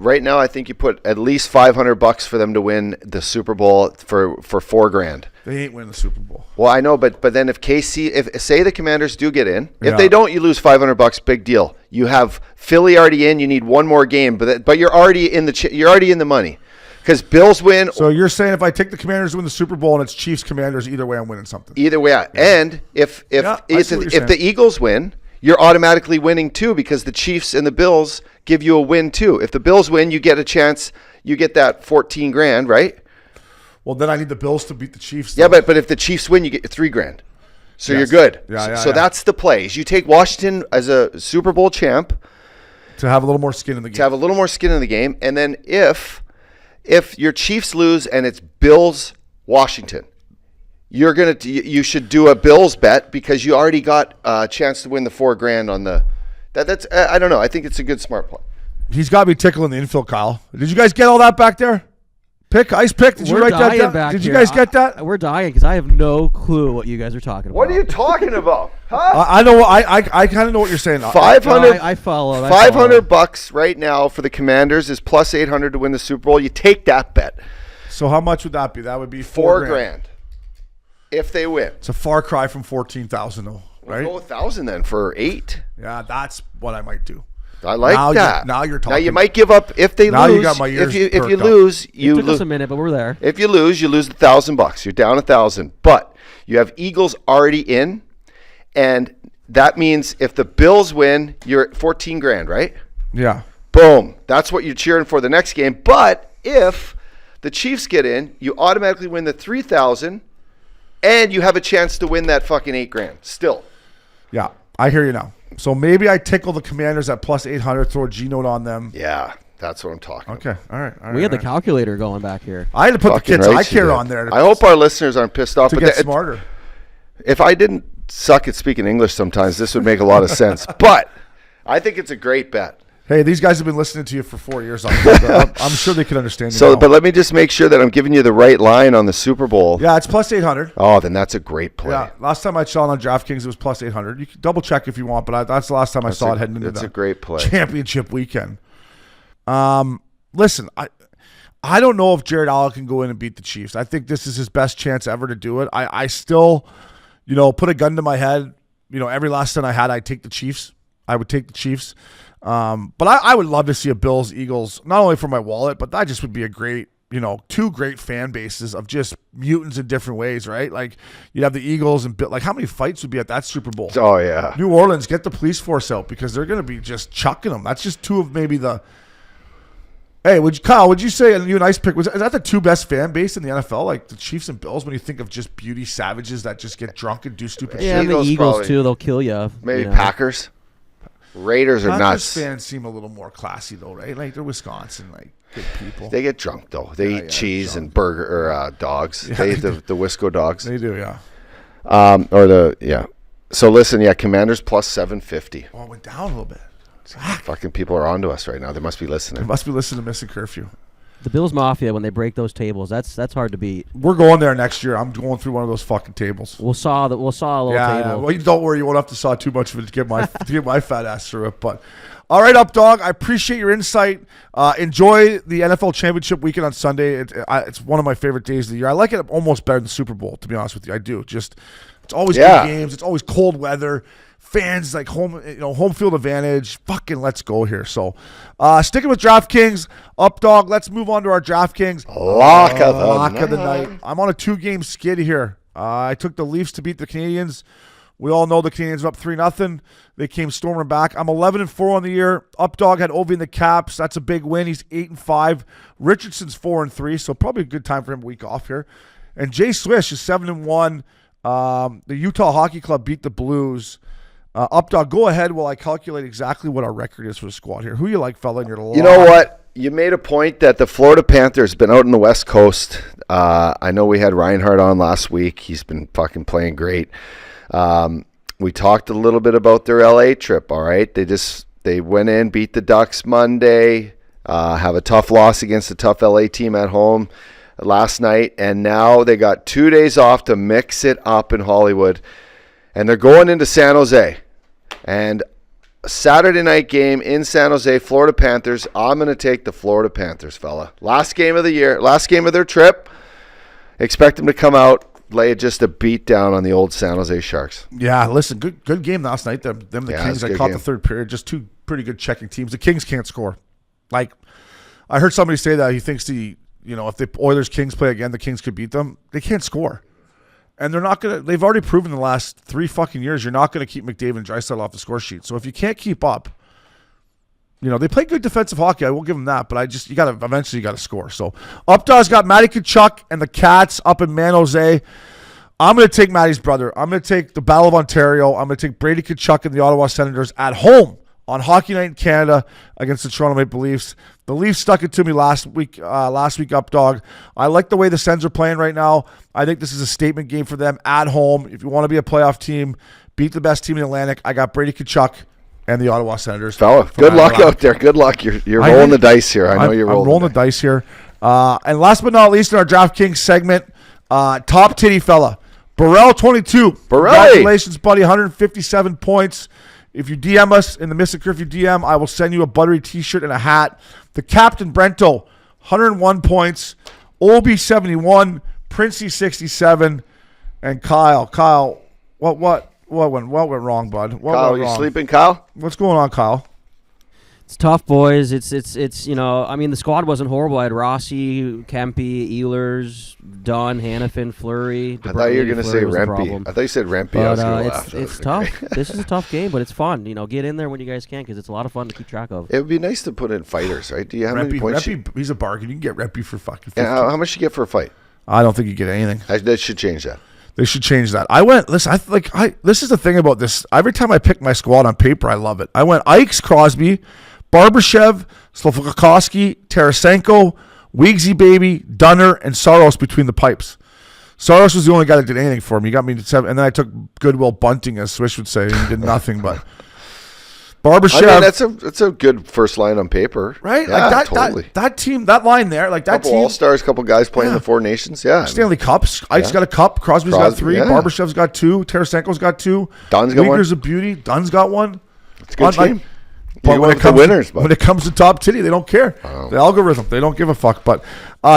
at least $500 for them to win the Super Bowl for $4,000. They ain't winning the Super Bowl. Well, I know, but then if KC, if say the Commanders do get in, if Yeah. they don't, you lose $500. Big deal. You have Philly already in. You need one more game, but you're already in the money because Bills win. So you're saying if I take the Commanders to win the Super Bowl and it's Chiefs Commanders, either way I'm winning something. Either way, and if the Eagles win, you're automatically winning too because the Chiefs and the Bills give you a win too. If the Bills win, you get a chance. You get that $14,000, right? Well, then I need the Bills to beat the Chiefs. Yeah, but if the Chiefs win, you get $3,000. So Yes. you're good. Yeah, So that's the plays. You take Washington as a Super Bowl champ to have a little more skin in the game. to have a little more skin in the game, and then if your Chiefs lose and it's Bills Washington, you should do a Bills bet because you already got a chance to win the $4,000 on the. That's I don't know. I think it's a good smart play. He's got to be tickling the infield, Kyle. Did you guys get all that back there? Ice pick. Did you We're write that dying down? back Did you here. guys get that? We're dying because I have no clue what you guys are talking about. What are you talking about? Huh? I know. I kind of know what you're saying. 500. I follow. $500 right now for the Commanders is plus 800 to win the Super Bowl. You take that bet. So how much would that be? That would be $4,000 if they win. It's a far cry from 14,000 though, right? We'll go 1,000 then for 8. Yeah, that's what I might do. I like that. Now you're talking. Now you might give up if they Now lose. you got my ears if you perked up. lose, You took us lose. a minute, but we're there. If you lose $1,000. You're down 1,000. But you have Eagles already in, and that means if the Bills win, you're at $14,000, right? Yeah. Boom. That's what you're cheering for the next game. But if the Chiefs get in, you automatically win the 3,000, and you have a chance to win that fucking $8,000 still. Yeah. I hear you now. So maybe I tickle the Commanders at plus 800, throw a G note on them. Yeah, that's what I'm talking about. Okay. All right. We had the calculator going back here. I had to put the kids' Fucking eye right you care did. on there. I hope our listeners aren't pissed off. to but get smarter. If I didn't suck at speaking English sometimes, this would make a lot of sense. But I think it's a great bet. Hey, these guys have been listening to you for 4 years. I'm sure they can understand you So, now. but let me just make sure that I'm giving you the right line on the Super Bowl. Yeah, it's plus 800. Oh, then that's a great play. Yeah, last time I saw it on DraftKings, it was plus 800. You can double check if you want, but that's the last time I saw it heading into That's the a great play. championship weekend. Listen, I don't know if Jared Allen can go in and beat the Chiefs. I think this is his best chance ever to do it. I still, put a gun to my head. Every last cent I had, I'd take the Chiefs. I would take the Chiefs. But I would love to see a Bills Eagles, not only for my wallet, but that just would be a great, two great fan bases of just mutants in different ways, right? Like you'd have the Eagles and like how many fights would be at that Super Bowl? Oh, yeah. New Orleans, get the police force out because they're going to be just chucking them. That's just two of maybe the. Hey, Kyle, would you say, and you and Ice Pick, is that the two best fan base in the NFL? Like the Chiefs and Bills when you think of just beauty savages that just get drunk and do stupid Yeah, shit? and the Eagles Eagles probably. too. They'll kill you. Maybe Packers. Raiders are Packers nuts. fans seem a little more classy though, right? Like they're Wisconsin, like good people. They get drunk, though. They eat cheese drunk. and burger or dogs. They eat the Wisco dogs. They do, yeah. So listen, Commanders plus 750. Oh, it went down a little bit. Fucking people are onto us right now. They must be They listening. must be listening to Missin Curfew. The Bills Mafia, when they break those tables, that's hard to beat. We're going there next year. I'm going through one of those fucking tables. We'll saw a little Yeah. table. Well, don't worry. You won't have to saw too much of it to get my fat ass through it. But all right, Up Dog. I appreciate your insight. Enjoy the NFL Championship weekend on Sunday. It's one of my favorite days of the year. I like it almost better than the Super Bowl, to be honest with you. I do. Just It's always good games. It's always cold weather. Fans like home field advantage. Fucking let's go here. So, sticking with DraftKings, up dog. Let's move on to our DraftKings Lock of the night. I'm on a 2-game skid here. I took the Leafs to beat the Canadiens. We all know the Canadiens are up 3-0. They came storming back. I'm 11-4 on the year. Updog had Ovi in the Caps. That's a big win. He's 8-5. Richardson's 4-3, so probably a good time for him a week off here. And Jay Swish is 7-1. The Utah Hockey Club beat the Blues. Updog, go ahead while I calculate exactly what our record is for the squad here. Who you like, fella, in your line? You know what? You made a point that the Florida Panthers been out in the West Coast. I know we had Reinhardt on last week. He's been fucking playing great. We talked a little bit about their LA trip, all right? They went in, beat the Ducks Monday, have a tough loss against a tough LA team at home last night, and now they got 2 days off to mix it up in Hollywood, and they're going into San Jose. And a Saturday night game in San Jose, Florida Panthers. I'm going to take the Florida Panthers, fella. Last game of the year, last game of their trip. Expect them to come out, lay just a beat down on the old San Jose Sharks. Yeah, listen, good game last night. The Kings, I caught the third period. Just two pretty good checking teams. The Kings can't score. Like, I heard somebody say that he thinks if the Oilers-Kings play again, the Kings could beat them. They can't score. And they're not going to – they've already proven the last 3 fucking years you're not going to keep McDavid and Draisaitl off the score sheet. So if you can't keep up, they play good defensive hockey. I will give them that. But eventually you got to score. So Updaw's got Matty Tkachuk and the Cats up in San Jose. I'm going to take Matty's brother. I'm going to take the Battle of Ontario. I'm going to take Brady Tkachuk and the Ottawa Senators at home on Hockey Night in Canada against the Toronto Maple Leafs. The Leafs stuck it to me last week, Updog. I like the way the Sens are playing right now. I think this is a statement game for them at home. If you want to be a playoff team, beat the best team in the Atlantic. I got Brady Tkachuk and the Ottawa Senators. Fella, good luck out there. Good luck. You're rolling the dice here. I know you're rolling the dice here. And last but not least in our DraftKings segment, top titty fella, Burrell 22. Congratulations, buddy. 157 points. If you DM us in the Missin Curfew DM, I will send you a buttery t-shirt and a hat. The Captain Brento, 101 points. Obi 71, Princey 67, and Kyle. Kyle, what went wrong, bud? Kyle, you sleeping, Kyle? What's going on, Kyle? It's tough, boys. It's the squad wasn't horrible. I had Rossi, Kempe, Ehlers, Dunn, Hannafin, Fleury. I thought you were going to say Rempe. I thought you said Rempe. But, I was going to laugh. It's tough. This is a tough game, but it's fun. Get in there when you guys can because it's a lot of fun to keep track of. It would be nice to put in fighters, right? Do you have any points? Rempe, he's a bargain. You can get Rempe for fucking 50. Yeah, how much you get for a fight? I don't think you get anything. They should change that. They should change that. This is the thing about this. Every time I pick my squad on paper, I love it. I went Ikes, Crosby, Barbashev, Slafkovsky, Tarasenko, Weegsy Baby, Dunner, and Saros between the pipes. Saros was the only guy that did anything for me. He got me to 7, and then I took Goodwill Bunting, as Swish would say. He did nothing, but Barbashev. I mean, that's a good first line on paper, right? Yeah, totally. That team, that line there, like that couple team. All-Stars, couple guys playing the Four Nations, yeah. Stanley Cups. Ike's got a cup. Crosby's got 3. Yeah. Barbashev's got 2. Tarasenko's got 2. Dunn's got 1. Uyghur's a beauty. Dunn's got 1. It's a good team. But when it comes to top titty, they don't care. The algorithm, they don't give a fuck. But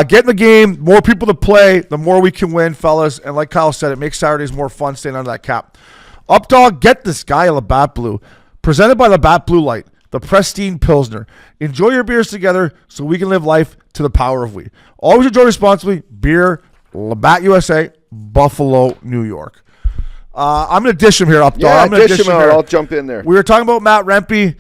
get in the game, more people to play, the more we can win, fellas. And like Kyle said, it makes Saturdays more fun staying under that cap. Updog, get this guy a Labatt Blue. Presented by Labatt Blue Light, the pristine Pilsner. Enjoy your beers together so we can live life to the power of we. Always enjoy responsibly. Beer, Labatt USA, Buffalo, New York. I'm going to dish him here, Updog. Yeah, I'm going to dish him out. I'll jump in there. We were talking about Matt Rempe.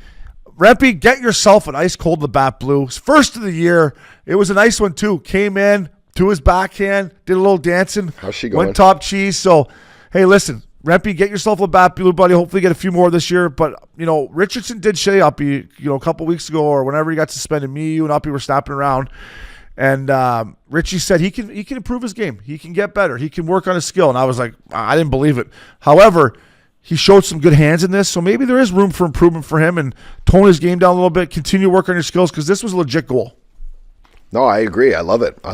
Rempe, get yourself an ice cold Labatt Blue. First of the year. It was a nice one, too. Came in to his backhand, did a little dancing. How's she going? Went top cheese. So, hey, listen, Rempe, get yourself a Labatt Blue, buddy. Hopefully get a few more this year. But, Richardson did say Uppy, a couple weeks ago or whenever he got suspended, you and Uppy were snapping around. And Richie said he can improve his game. He can get better. He can work on his skill. And I was like, I didn't believe it. However, he showed some good hands in this, so maybe there is room for improvement for him and tone his game down a little bit, continue to work on your skills because this was a legit goal. No, I agree. I love it. So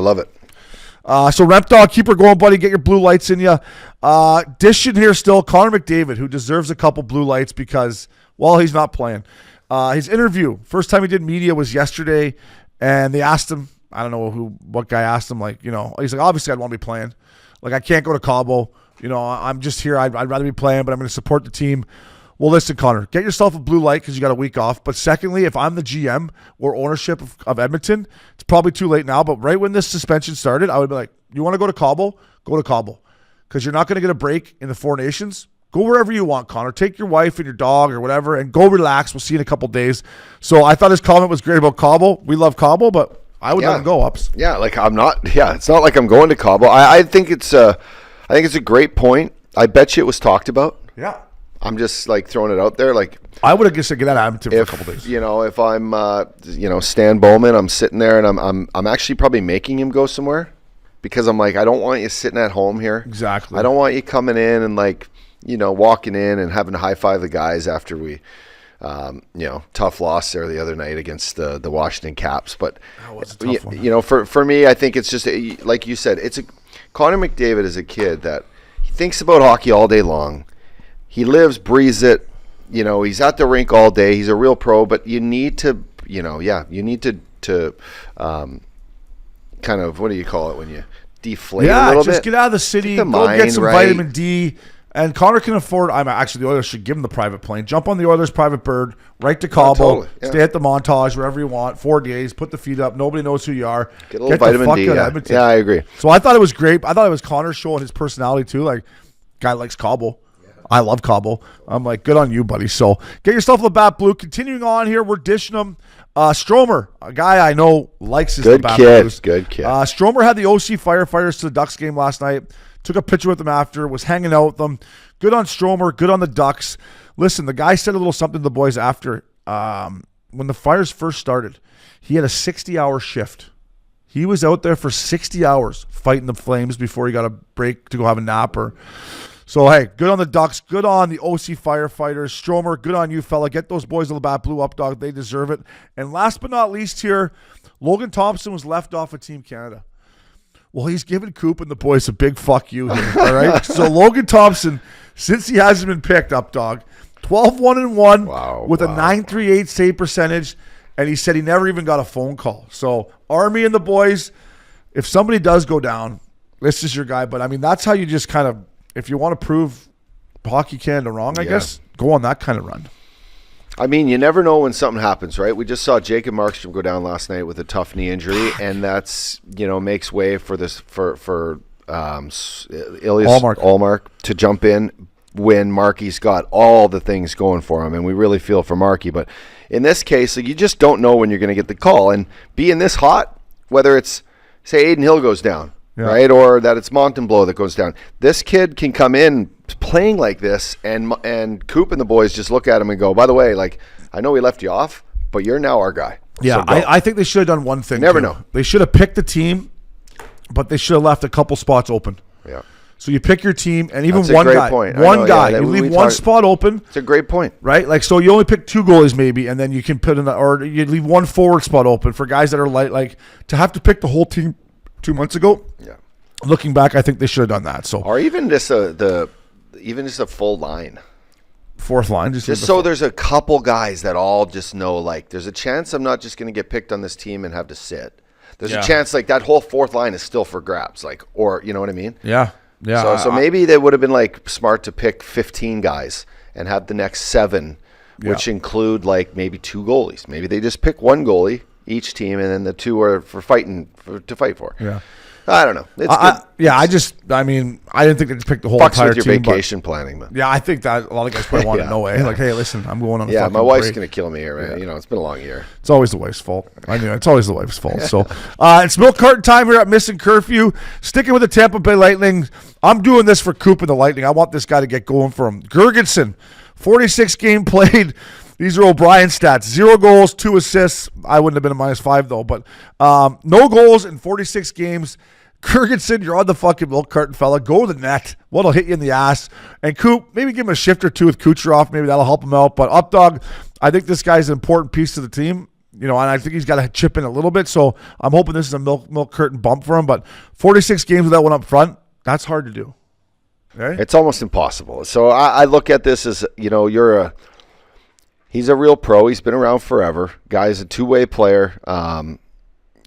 Rempdog, keep her going, buddy. Get your blue lights in you. Dishing here still, Connor McDavid, who deserves a couple blue lights because, he's not playing. His interview, first time he did media was yesterday, and they asked him, I don't know what guy asked him, he's like, obviously I'd want to be playing. Like, I can't go to Cabo. I'm just here. I'd rather be playing, but I'm going to support the team. Well, listen, Connor, get yourself a blue light because you got a week off. But secondly, if I'm the GM or ownership of Edmonton, it's probably too late now. But right when this suspension started, I would be like, you want to go to Cabo? Go to Cabo. Because you're not going to get a break in the Four Nations. Go wherever you want, Connor. Take your wife and your dog or whatever and go relax. We'll see you in a couple days. So I thought his comment was great about Cabo. We love Cabo, but I would let him go, Ups. Yeah, like I'm not. Yeah, it's not like I'm going to Cabo. I think it's a great point. I bet you it was talked about. Yeah. I'm just like throwing it out there. Like I would have just said get out of Edmonton for a couple days. If I'm Stan Bowman, I'm sitting there and I'm actually probably making him go somewhere because I'm like, I don't want you sitting at home here. Exactly. I don't want you coming in and like, walking in and having to high five the guys after we tough loss there the other night against the Washington Caps. But that was a tough one. For me, I think it's just like you said, Connor McDavid is a kid that he thinks about hockey all day long. He lives, breathes it. He's at the rink all day. He's a real pro, but you need to, kind of, what do you call it when you deflate a little bit? Just get out of the city, go get some vitamin D. And Connor can afford, the Oilers should give him the private plane. Jump on the Oilers private bird, right to Cabo, totally, yeah. Stay at the Montage, wherever you want, 4 days, put the feet up, nobody knows who you are. Get a little vitamin D, yeah, I agree. So I thought it was great. I thought it was Connor showing his personality too. Like, guy likes Cabo. I love Cabo. I'm like, good on you, buddy. So get yourself a Labatt Blue. Continuing on here, we're dishing them. Stromer, a guy I know likes his Labatt Blues. Good kid. Stromer had the OC firefighters to the Ducks game last night. Took a picture with them after. Was hanging out with them. Good on Stromer. Good on the Ducks. Listen, the guy said a little something to the boys after. When the fires first started, he had a 60-hour shift. He was out there for 60 hours fighting the flames before he got a break to go have a nap. So, hey, good on the Ducks. Good on the OC firefighters. Stromer, good on you, fella. Get those boys a Labatt Blue up, dog. They deserve it. And last but not least here, Logan Thompson was left off of Team Canada. Well, he's giving Coop and the boys a big fuck you here, all right? So, Logan Thompson, since he hasn't been picked up, dog, 12-1-1 with a .938 save percentage, and he said he never even got a phone call. So, Army and the boys, if somebody does go down, this is your guy. But, I mean, that's how you just kind of, if you want to prove Hockey Canada wrong, I guess, go on that kind of run. I mean, you never know when something happens, right? We just saw Jacob Markstrom go down last night with a tough knee injury, and that's, makes way for this for Elias Allmark to jump in when Markie's got all the things going for him, and we really feel for Markie. But in this case, you just don't know when you're going to get the call, and being this hot, whether it's, say, Aiden Hill goes down, right, or that it's Montembeault that goes down, this kid can come in playing like this, and Coop and the boys just look at him and go, by the way, like, I know we left you off, but you're now our guy. Yeah, so I think they should have done one thing. Never know. They should have picked the team, but they should have left a couple spots open. Yeah. So you pick your team, and even That's one a great guy, point. you leave one spot open. It's a great point, right? Like, so you only pick 2 goalies maybe, and then you can put in, or you leave one forward spot open for guys that are like to have to pick the whole team 2 months ago. Yeah. Looking back, I think they should have done that. So, or even just a full line, fourth line, just so there's a couple guys that all just know, like, there's a chance I'm not just going to get picked on this team and have to sit. There's a chance, like, that whole fourth line is still for grabs, like, or you know what I mean? Yeah, yeah. So maybe they would have been like smart to pick 15 guys and have the next 7, which include like maybe 2 goalies. Maybe they just pick 1 goalie each team, and then the 2 are for to fight for. Yeah. I don't know. It's good. I didn't think they'd pick the whole Fucks entire with your team. vacation planning, man. Yeah, I think that a lot of guys probably want to know. Like, hey, listen, I'm going on. My wife's gonna kill me here, man. It's been a long year. It's always the wife's fault. I mean, it's always the wife's fault. So, it's milk carton time here at Missin Curfew. Sticking with the Tampa Bay Lightning. I'm doing this for Coop and the Lightning. I want this guy to get going for him. Gergensen, 46 game played. These are O'Brien stats. 0 goals, 2 assists. I wouldn't have been a -5 though, but no goals in 46 games. Gergensen, you're on the fucking milk carton, fella. Go to the net. What'll hit you in the ass? And Coop, maybe give him a shift or 2 with Kucherov. Maybe that'll help him out. But Updog, I think this guy's an important piece to the team. And I think he's got to chip in a little bit. So I'm hoping this is a milk curtain bump for him. But 46 games with that one up front, that's hard to do. Right? It's almost impossible. So I look at this as, he's a real pro. He's been around forever. Guy's a 2-way player.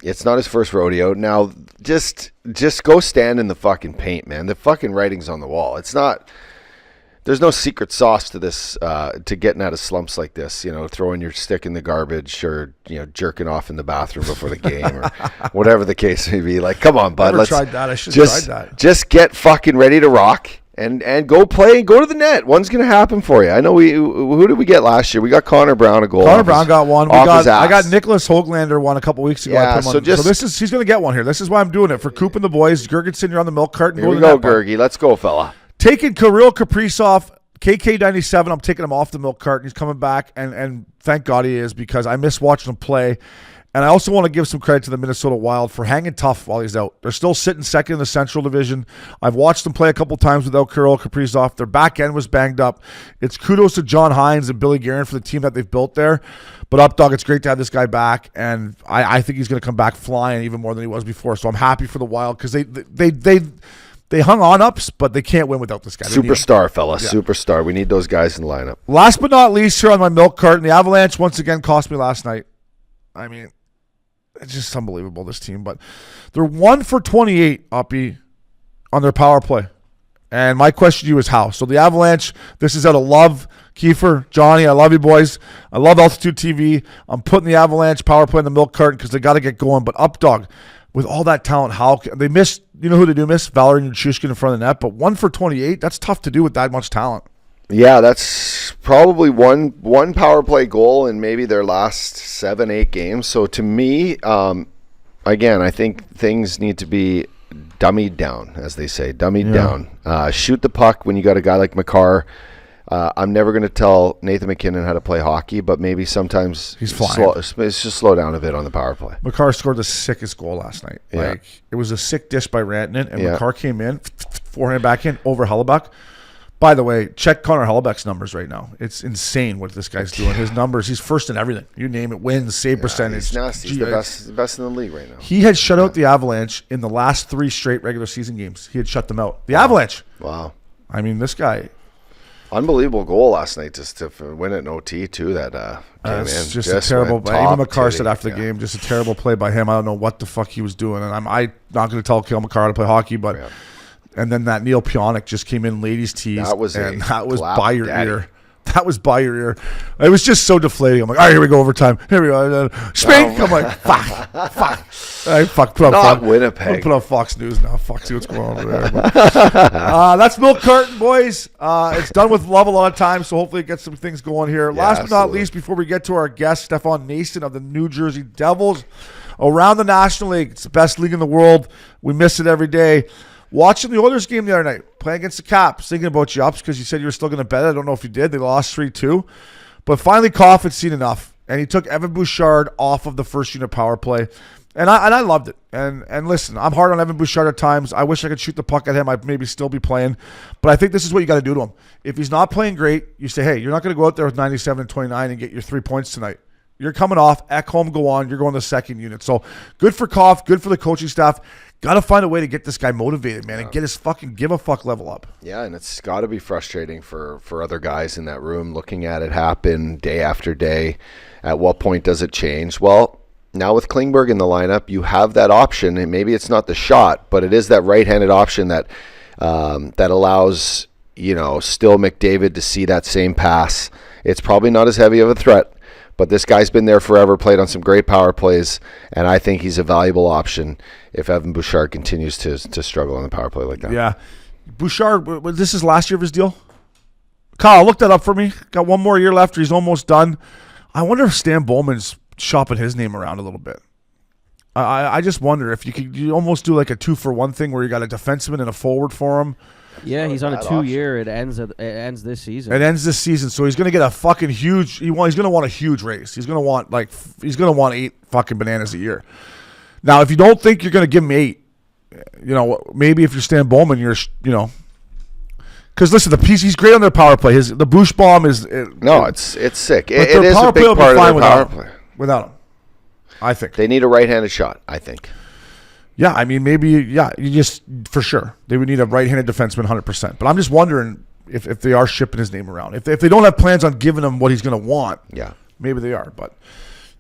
It's not his first rodeo. Now, just go stand in the fucking paint, man. The fucking writing's on the wall. It's not. There's no secret sauce to this, to getting out of slumps like this. Throwing your stick in the garbage or jerking off in the bathroom before the game or whatever the case may be. Like, come on, bud. Never tried that. I should have tried that. Just get fucking ready to rock. And go play and go to the net. One's going to happen for you. I know who did we get last year? We got Connor Brown a goal. Connor Brown got one. I got Nick. Nicholas Hoglander one a couple weeks ago. Yeah, so he's going to get one here. This is why I'm doing it. For Coop and the boys, Gergensen, you're on the milk carton. Here we go, Gergie. Let's go, fella. Taking Kirill Kaprizov, KK97. I'm taking him off the milk carton. He's coming back, and thank God he is, because I miss watching him play. And I also want to give some credit to the Minnesota Wild for hanging tough while he's out. They're still sitting second in the Central Division. I've watched them play a couple times without Kirill Kaprizov. Their back end was banged up. It's kudos to John Hines and Billy Guerin for the team that they've built there. But Updog, it's great to have this guy back, and I think he's going to come back flying even more than he was before. So I'm happy for the Wild, because they hung on ups, but they can't win without this guy. Superstar, fella. Yeah. Superstar. We need those guys in the lineup. Last but not least, here on my milk carton, the Avalanche once again cost me last night. I mean, it's just unbelievable, this team. But they're 1 for 28, Uppy, on their power play. And my question to you is how? So the Avalanche, this is out of love. Kiefer, Johnny, I love you boys. I love Altitude TV. I'm putting the Avalanche power play in the milk carton because they got to get going. But Updog, with all that talent, how they missed, you know who they do miss? Valerie Nichushkin in front of the net. But 1 for 28, that's tough to do with that much talent. Yeah, that's probably one power play goal in maybe their last 7-8 games. So to me, again, I think things need to be dummied down, as they say, dummied down. Shoot the puck when you got a guy like Makar. I'm never going to tell Nathan McKinnon how to play hockey, but maybe sometimes he's flying. It's just slow down a bit on the power play. Makar scored the sickest goal last night. Yeah. It was a sick dish by Rantanen, and Makar came in, forehand backhand over Hellebuck. By the way, check Connor Hellebuck's numbers right now. It's insane what this guy's doing. His numbers, he's first in everything. You name it, wins, save percentage. He's nasty. He's the best in the league right now. He had shut out the Avalanche in the last 3 straight regular season games. He had shut them out. The Avalanche. Wow. I mean, this guy. Unbelievable goal last night just to win it in OT, too. It's just a terrible play. Even Makar said after the game, just a terrible play by him. I don't know what the fuck he was doing. And I'm not going to tell Cale Makar to play hockey, but... Yeah. And then that Neil Pionk just came in ladies' tees. That was by your ear. That was by your ear. It was just so deflating. I'm like, all right, here we go, overtime. Here we go. Spink. I'm like, fuck. All right, fuck. Put up Winnipeg. Put up Fox News now. Fuck, see what's going on over there. But, that's Milk Carton, boys. It's done with love a lot of times, so hopefully it gets some things going here. Last but not least, before we get to our guest, Stefan Noesen of the New Jersey Devils. Around the National League. It's the best league in the world. We miss it every day. Watching the Oilers game the other night, playing against the Caps, thinking about you ups because you said you were still going to bet it. I don't know if you did. They lost 3-2. But finally, Koff had seen enough. And he took Evan Bouchard off of the first unit power play. And I loved it. And listen, I'm hard on Evan Bouchard at times. I wish I could shoot the puck at him. I'd maybe still be playing. But I think this is what you got to do to him. If he's not playing great, you say, hey, you're not going to go out there with 97 and 29 and get your 3 points tonight. You're coming off, Ekholm go on, you're going to the second unit. So good for Koff, good for the coaching staff. Got to find a way to get this guy motivated, man, and get his fucking give a fuck level up. Yeah, and it's got to be frustrating for other guys in that room looking at it happen day after day. At what point does it change? Well, now with Klingberg in the lineup, you have that option, and maybe it's not the shot, but it is that right-handed option that that allows, still McDavid to see that same pass. It's probably not as heavy of a threat. But this guy's been there forever, played on some great power plays, and I think he's a valuable option if Evan Bouchard continues to struggle on the power play like that. Yeah. Bouchard, this is last year of his deal? Kyle, look that up for me. Got one more year left. He's almost done. I wonder if Stan Bowman's shopping his name around a little bit. I just wonder if you almost do like a 2-for-1 thing where you got a defenseman and a forward for him. Yeah, he's on a 2-year. It ends this season. It ends this season, so he's going to get a fucking huge. He's going to want a huge raise. He's going to want 8 fucking bananas a year. Now, if you don't think you're going to give him 8, maybe if you're Stan Bowman, because listen, he's great on their power play. The Bush bomb is it's sick. It is a big part of their power play without him. I think they need a right-handed shot. I think. Yeah, I mean, maybe, you just, for sure, they would need a right-handed defenseman 100%. But I'm just wondering if they are shipping his name around. If they don't have plans on giving him what he's going to want, maybe they are. But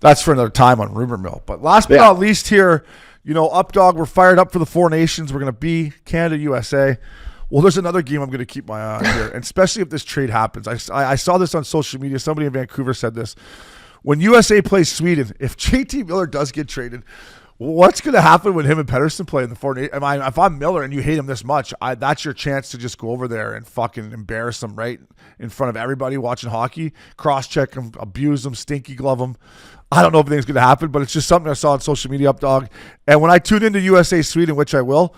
that's for another time on Rumor Mill. But last but not least here, Updog, we're fired up for the Four Nations. We're going to be Canada, USA. Well, there's another game I'm going to keep my eye on here, and especially if this trade happens. I saw this on social media. Somebody in Vancouver said this. When USA plays Sweden, if JT Miller does get traded, what's going to happen when him and Pettersson play in the Four Nations? If I'm Miller and you hate him this much, that's your chance to just go over there and fucking embarrass him right in front of everybody watching hockey, cross-check him, abuse him, stinky glove him. I don't know if anything's going to happen, but it's just something I saw on social media, Updog. And when I tune into USA Sweden, which I will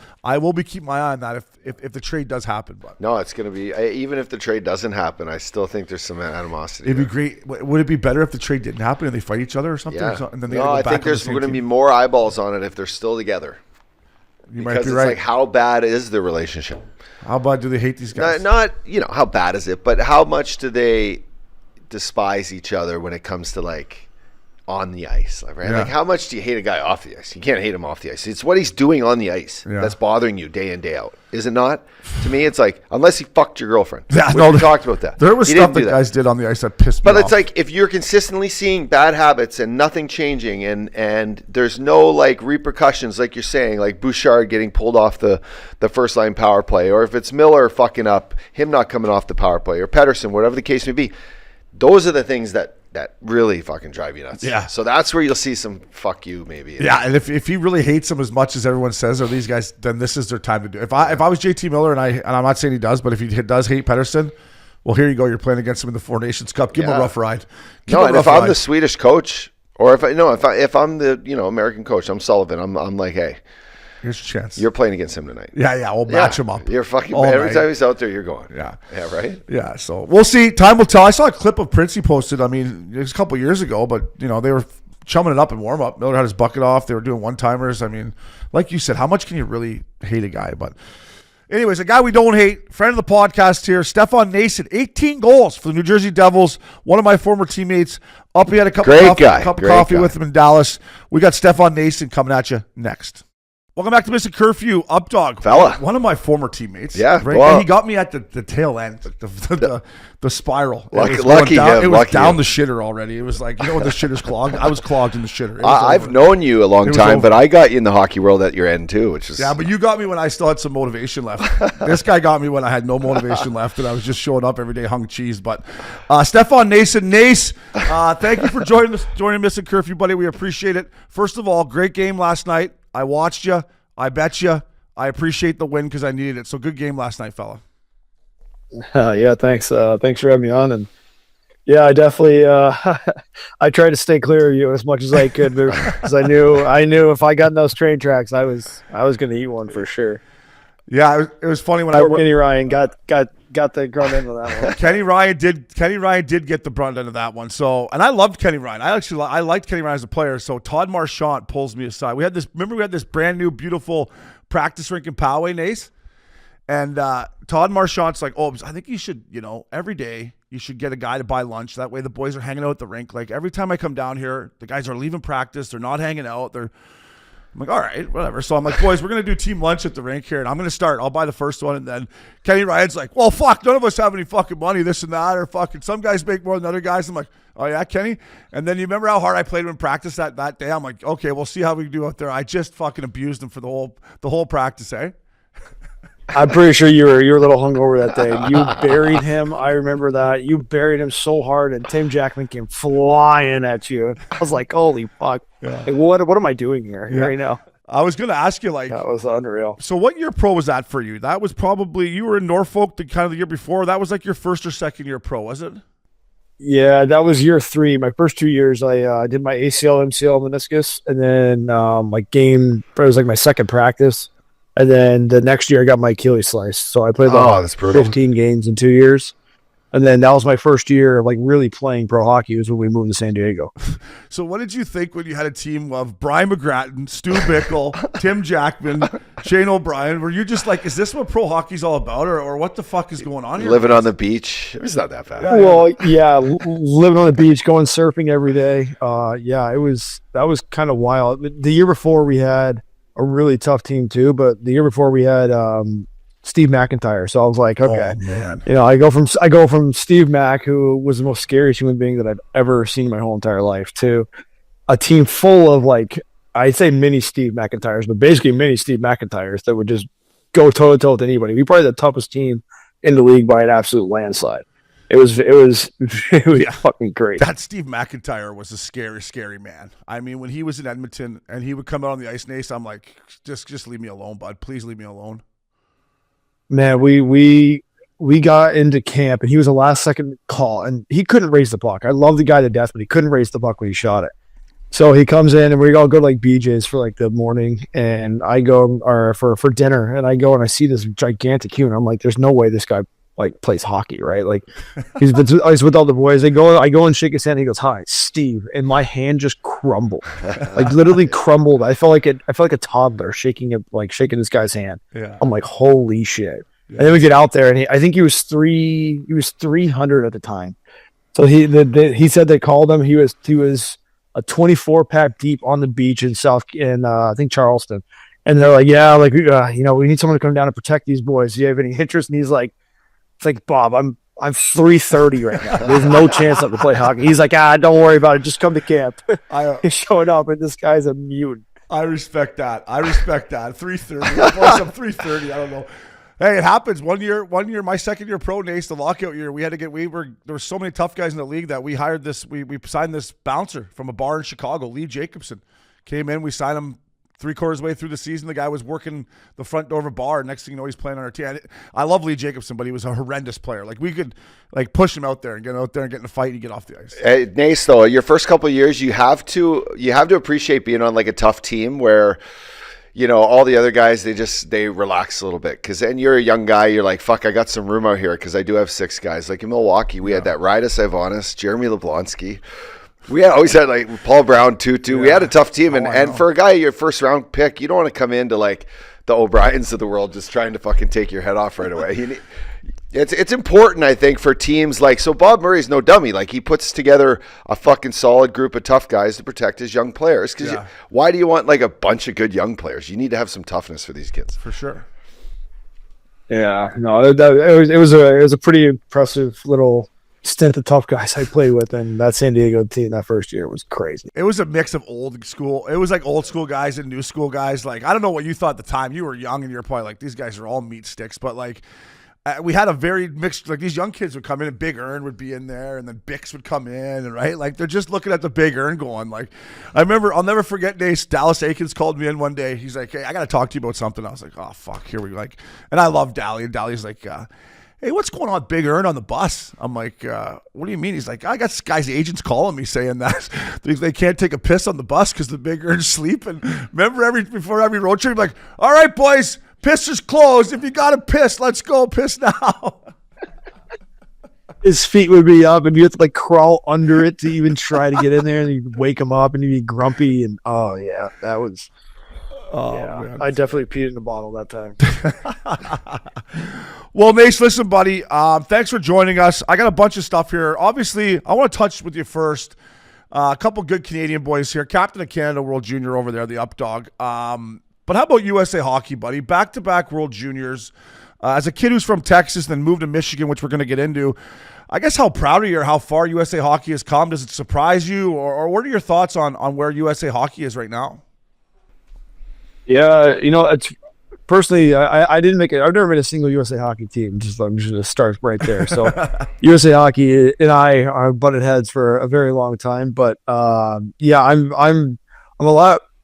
be keeping my eye on that if the trade does happen. But no, it's going to be, even if the trade doesn't happen, I still think there's some animosity. It'd be great. Would it be better if the trade didn't happen and they fight each other or something? Yeah. And then they I think there's going to be more eyeballs on it if they're still together. You might be right. It's like, how bad is the relationship? How bad do they hate these guys? Not how bad is it, but how much do they despise each other when it comes to like on the ice, right? Yeah. Like, how much do you hate a guy off the ice? You can't hate him off the ice. It's what he's doing on the ice that's bothering you day in, day out. Is it not? To me, it's like, unless he fucked your girlfriend. We talked about that. There was stuff that guys did on the ice that pissed me off. But it's like, if you're consistently seeing bad habits and nothing changing and there's no like repercussions, like you're saying, like Bouchard getting pulled off the first line power play, or if it's Miller fucking up, him not coming off the power play, or Pettersson, whatever the case may be, those are the things that really fucking drive you nuts. Yeah. So that's where you'll see some fuck you maybe. Yeah, and if he really hates them as much as everyone says, or these guys, then this is their time to do it. If I was JT Miller, and I'm not saying he does, but if he does hate Pettersson, well, here you go. You're playing against him in the Four Nations Cup. Give him a rough ride. If I'm the Swedish coach, or if I'm the American coach, I'm Sullivan. I'm like, hey, here's your chance. You're playing against him tonight. Yeah, we'll match him up. You're fucking every time he's out there, you're going. Yeah, right. Yeah, so we'll see. Time will tell. I saw a clip of Princey posted. I mean, it was a couple years ago, but they were chumming it up in warm up. Miller had his bucket off. They were doing one timers. I mean, like you said, how much can you really hate a guy? But anyways, a guy we don't hate, friend of the podcast here, Stefan Noesen, 18 goals for the New Jersey Devils. One of my former teammates. Up, he had a cup of coffee with him in Dallas. We got Stefan Noesen coming at you next. Welcome back to Missin Curfew, Updog. Fella. One of my former teammates. Yeah. Right? Well, and he got me at the tail end, the spiral. Lucky him. It was down the shitter already. It was like, when the shitter's clogged? I was clogged in the shitter. I've known you a long time, but I got you in the hockey world at your end too, which is... Yeah, but you got me when I still had some motivation left. This guy got me when I had no motivation left, and I was just showing up every day hung cheese. But Stefan Noesen, Nace, thank you for joining Missin Curfew, buddy. We appreciate it. First of all, great game last night. I watched you. I bet you. I appreciate the win because I needed it. So good game last night, fella. Yeah, thanks. Thanks for having me on. And yeah, I definitely I tried to stay clear of you as much as I could because I knew if I got in those train tracks, I was going to eat one for sure. Yeah, it was funny when Kenny Ryan got the grunt end of that one. Kenny Ryan did get the brunt end of that one. So, and I loved Kenny Ryan. I liked Kenny Ryan as a player. So Todd Marchant pulls me aside. We had this brand new beautiful practice rink in Poway, Nace. And Todd Marchant's like, oh, I think you should, every day you should get a guy to buy lunch. That way the boys are hanging out at the rink. Like every time I come down here, the guys are leaving practice. They're not hanging out. I'm like, all right, whatever. So I'm like, boys, we're going to do team lunch at the rink here, and I'm going to start. I'll buy the first one. And then Kenny Ryan's like, well, fuck, none of us have any fucking money, this and that, or fucking some guys make more than other guys. I'm like, oh, yeah, Kenny? And then you remember how hard I played in practice that day? I'm like, okay, we'll see how we do out there. I just fucking abused him for the whole practice, eh? I'm pretty sure you were a little hungover that day. You buried him. I remember that. You buried him so hard, and Tim Jackman came flying at you. I was like, holy fuck. Yeah. Like, what am I doing here right now? I was going to ask you, like... That was unreal. So what year pro was that for you? That was probably... You were in Norfolk the year before. That was like your first or second year pro, was it? Yeah, that was year 3. My first 2 years, I did my ACL, MCL, meniscus, and then it was like my second practice. And then the next year I got my Achilles sliced. So I played that's brutal. 15 games in 2 years. And then that was my first year of really playing pro hockey was when we moved to San Diego. So what did you think when you had a team of Brian McGrattan, Stu Bickle, Tim Jackman, Shane O'Brien? Were you just like, is this what pro hockey's all about? Or what the fuck is going on here? Living on the beach. It's not that bad. Well, yeah, living on the beach, going surfing every day. That was kind of wild. The year before we had a really tough team too, but the year before we had Steve McIntyre. So I was like, okay, oh, man. I go from Steve Mac, who was the most scariest human being that I've ever seen in my whole entire life, to a team full of like, I'd say mini Steve McIntyres, but basically mini Steve McIntyres that would just go toe to toe with anybody. We probably the toughest team in the league by an absolute landslide. It was fucking great. That Steve McIntyre was a scary, scary man. I mean, when he was in Edmonton and he would come out on the ice, Nace, I'm like, just leave me alone, bud. Please leave me alone. Man, we got into camp and he was a last second call and he couldn't raise the puck. I love the guy to death, but he couldn't raise the puck when he shot it. So he comes in and we all go to like BJ's for like the morning and I go or for dinner and I go and I see this gigantic human. I'm like, there's no way this guy like plays hockey, right? Like he's with all the boys. I go and shake his hand. And he goes, "Hi, Steve," and my hand just crumbled, like literally crumbled. I felt like a toddler shaking this guy's hand. Yeah, I'm like, holy shit. Yeah. And then we get out there and I think he was 300 at the time. So he said they called him. He was a 24-pack deep on the beach in I think Charleston. And they're like, yeah, like, we need someone to come down and protect these boys. Do you have any interest? And he's like, it's like, Bob, I'm 330 right now. There's no chance not to play hockey. He's like, don't worry about it. Just come to camp. He's showing up and this guy's a mutant. I respect that. 330. I'm 330. I don't know. Hey, it happens. One year, my second year pro, Nace, the lockout year, there were so many tough guys in the league that we hired we signed this bouncer from a bar in Chicago, Lee Jacobson. Came in, we signed him 3/4 way through the season. The guy was working the front door of a bar. Next thing you know, he's playing on our team. I love Lee Jacobson, but he was a horrendous player. Like we could like push him out there and get in a fight and get off the ice. Hey, Nace, though, your first couple of years, you have to appreciate being on like a tough team where, all the other guys, they relax a little bit. Because then you're a young guy. You're like, fuck, I got some room out here because I do have 6 guys. Like in Milwaukee, we had that Rydas Ivanis, Jeremy Leblonsky. We always had like Paul Brown, Tutu. Yeah. We had a tough team. And for a guy, your first round pick, you don't want to come into like the O'Briens of the world just trying to fucking take your head off right away. It's important, I think, for teams like, so Bob Murray's no dummy. Like, he puts together a fucking solid group of tough guys to protect his young players. Because why do you want, like, a bunch of good young players? You need to have some toughness for these kids. For sure. Yeah, no, it was a pretty impressive little stint of tough guys I played with, and that San Diego team that first year was crazy. It was a mix of old school. It was like old school guys and new school guys. Like, I don't know what you thought at the time. You were young, and you're probably like, these guys are all meat sticks. But, like, we had a very mixed, like these young kids would come in and Big Earn would be in there and then Bix would come in and right. Like they're just looking at the Big Earn going like, I remember, I'll never forget Nace, Dallas Aikens called me in one day. He's like, hey, I got to talk to you about something. I was like, oh fuck, here we go. Like, and I love Dally and Dally's like, hey, what's going on with Big Earn on the bus? I'm like, what do you mean? He's like, I got guys' agents calling me saying that they can't take a piss on the bus because the Big Earn's sleeping. Remember before every road trip, like, all right, boys, piss is closed. If you got to piss, let's go piss now. His feet would be up and you have to like crawl under it to even try to get in there, and you'd wake him up and he'd be grumpy. And oh yeah, that was, man. I definitely peed in the bottle that time. Well, Nace, listen, buddy, thanks for joining us. I got a bunch of stuff here. Obviously, I want to touch with you first. A couple good Canadian boys here. Captain of Canada World Junior over there, the Updog. But how about USA Hockey, buddy? Back-to-back World Juniors. As a kid who's from Texas, then moved to Michigan, which we're going to get into, I guess how proud are you or how far USA Hockey has come? Does it surprise you? Or what are your thoughts on where USA Hockey is right now? Yeah, it's personally, I didn't make it. I've never made a single USA Hockey team. I'm just going to start right there. So USA Hockey and I are butted heads for a very long time. But yeah, I'm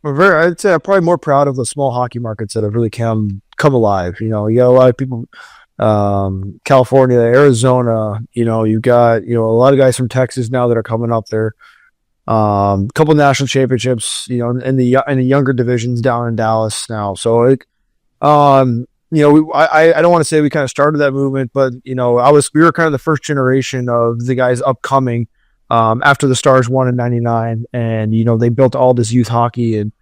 I'd say I'm probably more proud of the small hockey markets that have really come alive. You got a lot of people, California, Arizona. You've got a lot of guys from Texas now that are coming up there. A couple national championships, in the younger divisions down in Dallas now. So I don't want to say we kind of started that movement, but we were kind of the first generation of the guys upcoming. After the Stars won in '99, and they built all this youth hockey, and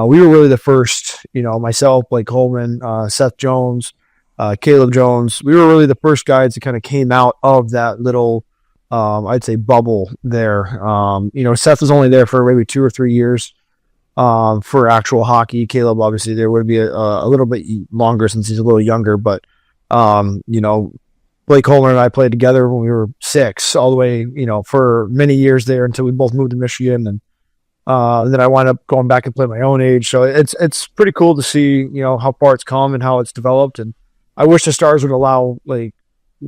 we were really the first. Myself, Blake Coleman, Seth Jones, Caleb Jones. We were really the first guys that kind of came out of that little, I'd say, bubble there. Seth was only there for maybe 2 or 3 years for actual hockey. Caleb, obviously, there would be a little bit longer since he's a little younger, but Blake Coleman and I played together when we were 6, all the way, for many years there until we both moved to Michigan. And Then I wound up going back and playing my own age. So it's pretty cool to see, how far it's come and how it's developed. And I wish the Stars would allow like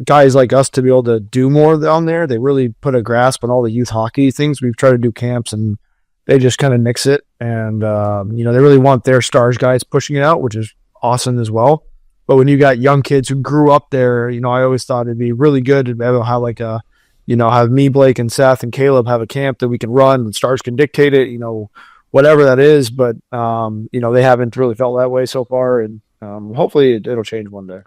guys like us to be able to do more down there. They really put a grasp on all the youth hockey things. We've tried to do camps and they just kind of nix it. And, they really want their Stars guys pushing it out, which is awesome as well. But when you got young kids who grew up there, I always thought it'd be really good to be able to have like have me, Blake, and Seth and Caleb have a camp that we can run and Stars can dictate it, whatever that is. But, they haven't really felt that way so far. And hopefully it'll change one day.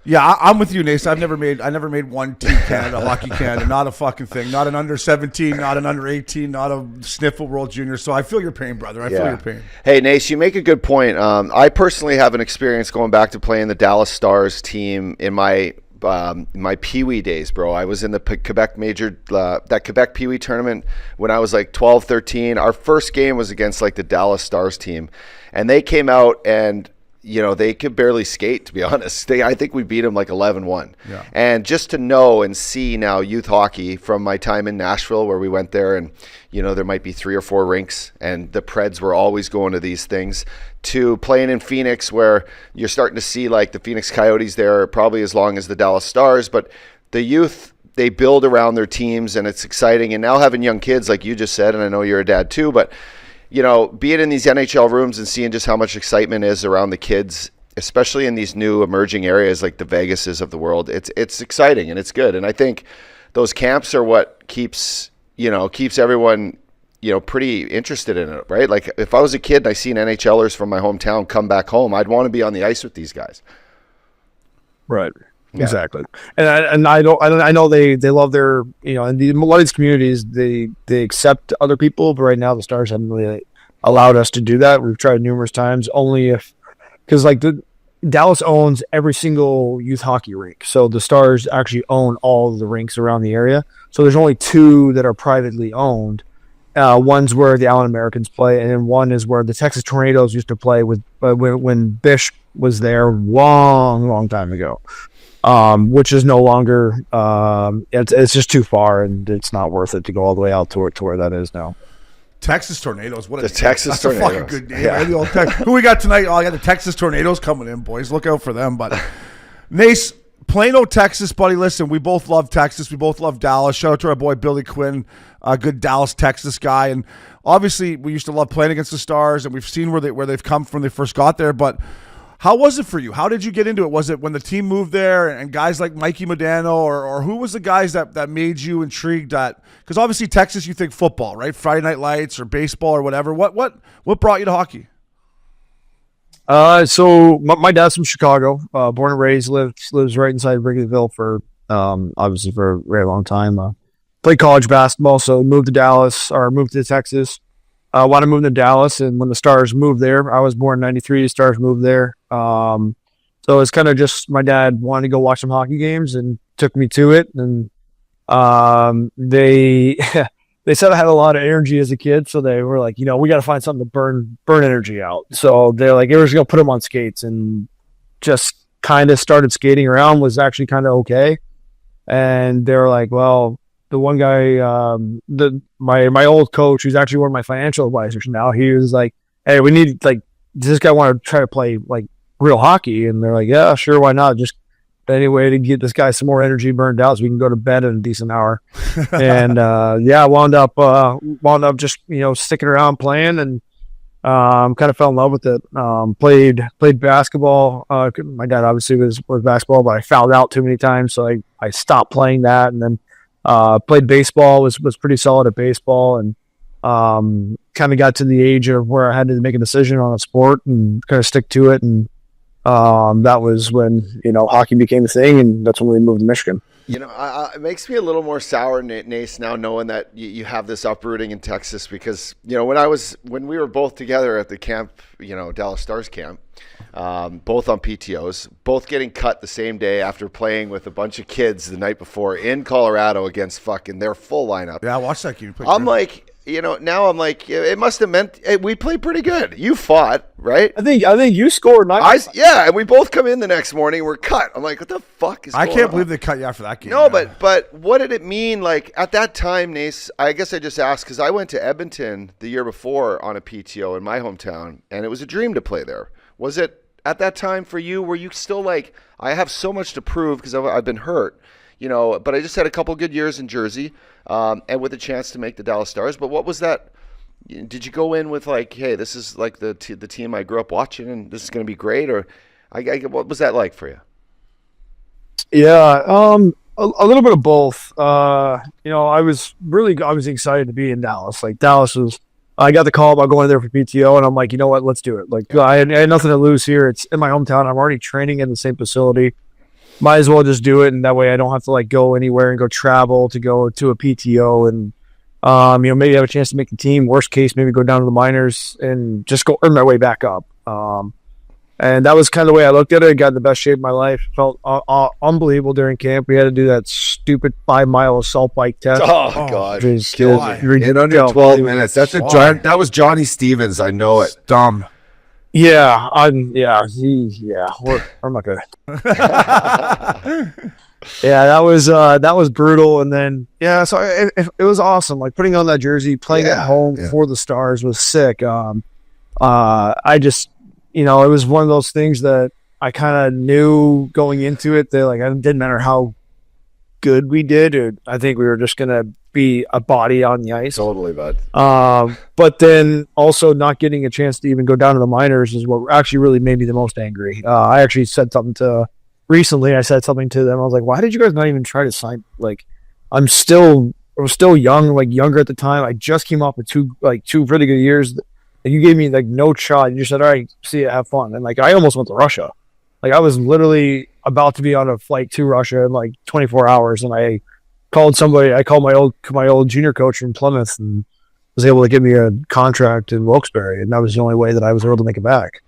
Yeah, I'm with you, Nace. I never made one Team Canada, Hockey Canada, not a fucking thing. Not an under 17, not an under 18, not a Sniffle World Junior. So I feel your pain, brother. I feel your pain. Hey, Nace, you make a good point. I personally have an experience going back to playing the Dallas Stars team in my Pee Wee days, bro. I was in the Quebec that Quebec Pee Wee tournament when I was like 12, 13. Our first game was against like the Dallas Stars team, and they came out and they could barely skate, to be honest. I think we beat them like 11-1. Yeah. And just to know and see now youth hockey from my time in Nashville where we went there and, there might be 3 or 4 rinks and the Preds were always going to these things, to playing in Phoenix where you're starting to see like the Phoenix Coyotes there probably as long as the Dallas Stars. But the youth, they build around their teams and it's exciting. And now having young kids, like you just said, and I know you're a dad too, but being in these NHL rooms and seeing just how much excitement is around the kids, especially in these new emerging areas like the Vegases of the world, it's exciting and it's good. And I think those camps are what keeps everyone, pretty interested in it, right? Like if I was a kid and I seen NHLers from my hometown come back home, I'd want to be on the ice with these guys. Right. Yeah. Exactly. And I know they love their, in a lot of these communities, they accept other people, but right now the Stars haven't really allowed us to do that. We've tried numerous times, because like the Dallas owns every single youth hockey rink. So the Stars actually own all of the rinks around the area. So there's only 2 that are privately owned. One's where the Allen Americans play, and then one is where the Texas Tornadoes used to play with when Bish was there long time ago. Which is no longer, it's just too far and it's not worth it to go all the way out to where that is now. Texas Tornadoes. What the Texas Tornadoes. A fucking good name. Yeah. Who we got tonight? Oh, I got the Texas Tornadoes coming in, boys. Look out for them. But Nace, Plano, Texas, buddy. Listen, we both love Texas. We both love Dallas. Shout out to our boy Billy Quinn, a good Dallas, Texas guy. And obviously, we used to love playing against the Stars, and we've seen where they've come from when they first got there. But how was it for you? How did you get into it? Was it when the team moved there and guys like Mikey Modano, or who was the guys that made you intrigued? Because obviously Texas, you think football, right? Friday Night Lights or baseball or whatever. What brought you to hockey? So my dad's from Chicago, born and raised, lives right inside Wrigleyville for obviously for a very long time. Played college basketball, so moved to Texas. Wanted to move to Dallas, and when the Stars moved there, I was born in '93. The Stars moved there, so it's kind of just my dad wanted to go watch some hockey games and took me to it. And they they said I had a lot of energy as a kid, so they were like, we got to find something to burn energy out. So they're like, we're just gonna put them on skates, and just kind of started skating around. Was actually kind of okay, and they were like, well. The one guy, my old coach, who's actually one of my financial advisors now, he was like, "Hey, we need does this guy want to try to play like real hockey?" And they're like, "Yeah, sure, why not? Just any way to get this guy some more energy burned out, so we can go to bed in a decent hour." And wound up just sticking around playing, and kind of fell in love with it. Played basketball. My dad obviously was basketball, but I fouled out too many times, so I stopped playing that, and then. Played baseball, was pretty solid at baseball, and kind of got to the age of where I had to make a decision on a sport and kind of stick to it. And that was when, hockey became a thing, and that's when we moved to Michigan. It makes me a little more sour, Nace, now knowing that you have this uprooting in Texas, because, when we were both together at the camp, Dallas Stars camp, both on PTOs, both getting cut the same day after playing with a bunch of kids the night before in Colorado against fucking their full lineup. Yeah, I watched that game. I'm like, now I'm like, it must have meant we played pretty good. You fought, right? I think you scored 9. And we both come in the next morning. We're cut. I'm like, what the fuck is going on? I can't believe they cut you after that game. No, but what did it mean? Like at that time, Nace, I guess I just asked because I went to Edmonton the year before on a PTO in my hometown, and it was a dream to play there. Was it at that time for you? Were you still like, I have so much to prove because I've been hurt, but I just had a couple good years in Jersey, and with a chance to make the Dallas Stars. But what was that? Did you go in with like, hey, this is like the team I grew up watching, and this is going to be great? Or what was that like for you? Yeah, a little bit of both. I was excited to be in Dallas. Like Dallas was, I got the call about going there for PTO, and I'm like, you know what, let's do it. Like I had nothing to lose here. It's in my hometown. I'm already training in the same facility. Might as well just do it, and that way I don't have to like go anywhere and go travel to go to a PTO, and maybe have a chance to make the team. Worst case, maybe go down to the minors and just go earn my way back up. And that was kind of the way I looked at it. I got in the best shape of my life. Felt unbelievable during camp. We had to do that stupid 5-mile assault bike test. Oh God! In under 12 minutes. That's that was Johnny Stevens. I know it. Dumb. Yeah, where am I good? Yeah, that was brutal. And then so it was awesome. Like putting on that jersey, playing at home for the Stars was sick. I just. It was one of those things that I kind of knew going into it that like it didn't matter how good we did. I think we were just gonna be a body on the ice. Totally, bud. But then also not getting a chance to even go down to the minors is what actually really made me the most angry. I actually said something recently. I said something to them. I was like, "Why did you guys not even try to sign?" Like, I was still young, like younger at the time. I just came off with two pretty good years. You gave me like no shot. You just said, "All right, see you, have fun." And like I almost went to Russia. Like I was literally about to be on a flight to Russia in like 24 hours, and I called somebody. I called my old junior coach from Plymouth, and was able to give me a contract in Wilkes-Barre, and that was the only way that I was able to make it back.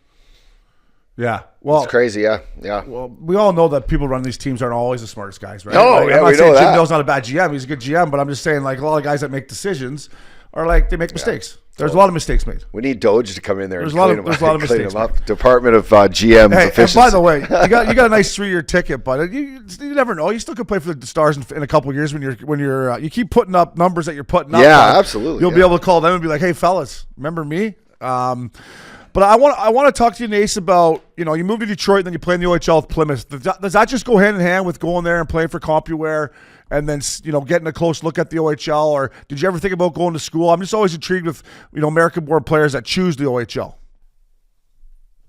Yeah, well, it's crazy. Yeah. Well, we all know that people running these teams aren't always the smartest guys, right? No, I'm not we saying know Jim that. Dill's not a bad GM; he's a good GM. But I'm just saying, like a lot of guys that make decisions are like they make mistakes. There's a lot of mistakes made. We need Doge to come in there. There's a lot of mistakes. Department of GM efficiency. And by the way, you got a nice 3-year ticket, but you never know. You still could play for the Stars in a couple of years when you're you keep putting up numbers that you're putting up. Yeah, absolutely. You'll be able to call them and be like, "Hey, fellas, remember me?" But I want to talk to you, Nace, about you moved to Detroit, and then you play in the OHL with Plymouth. Does that just go hand in hand with going there and playing for CompuWare? And then getting a close look at the OHL, or did you ever think about going to school? I'm just always intrigued with American-born players that choose the OHL.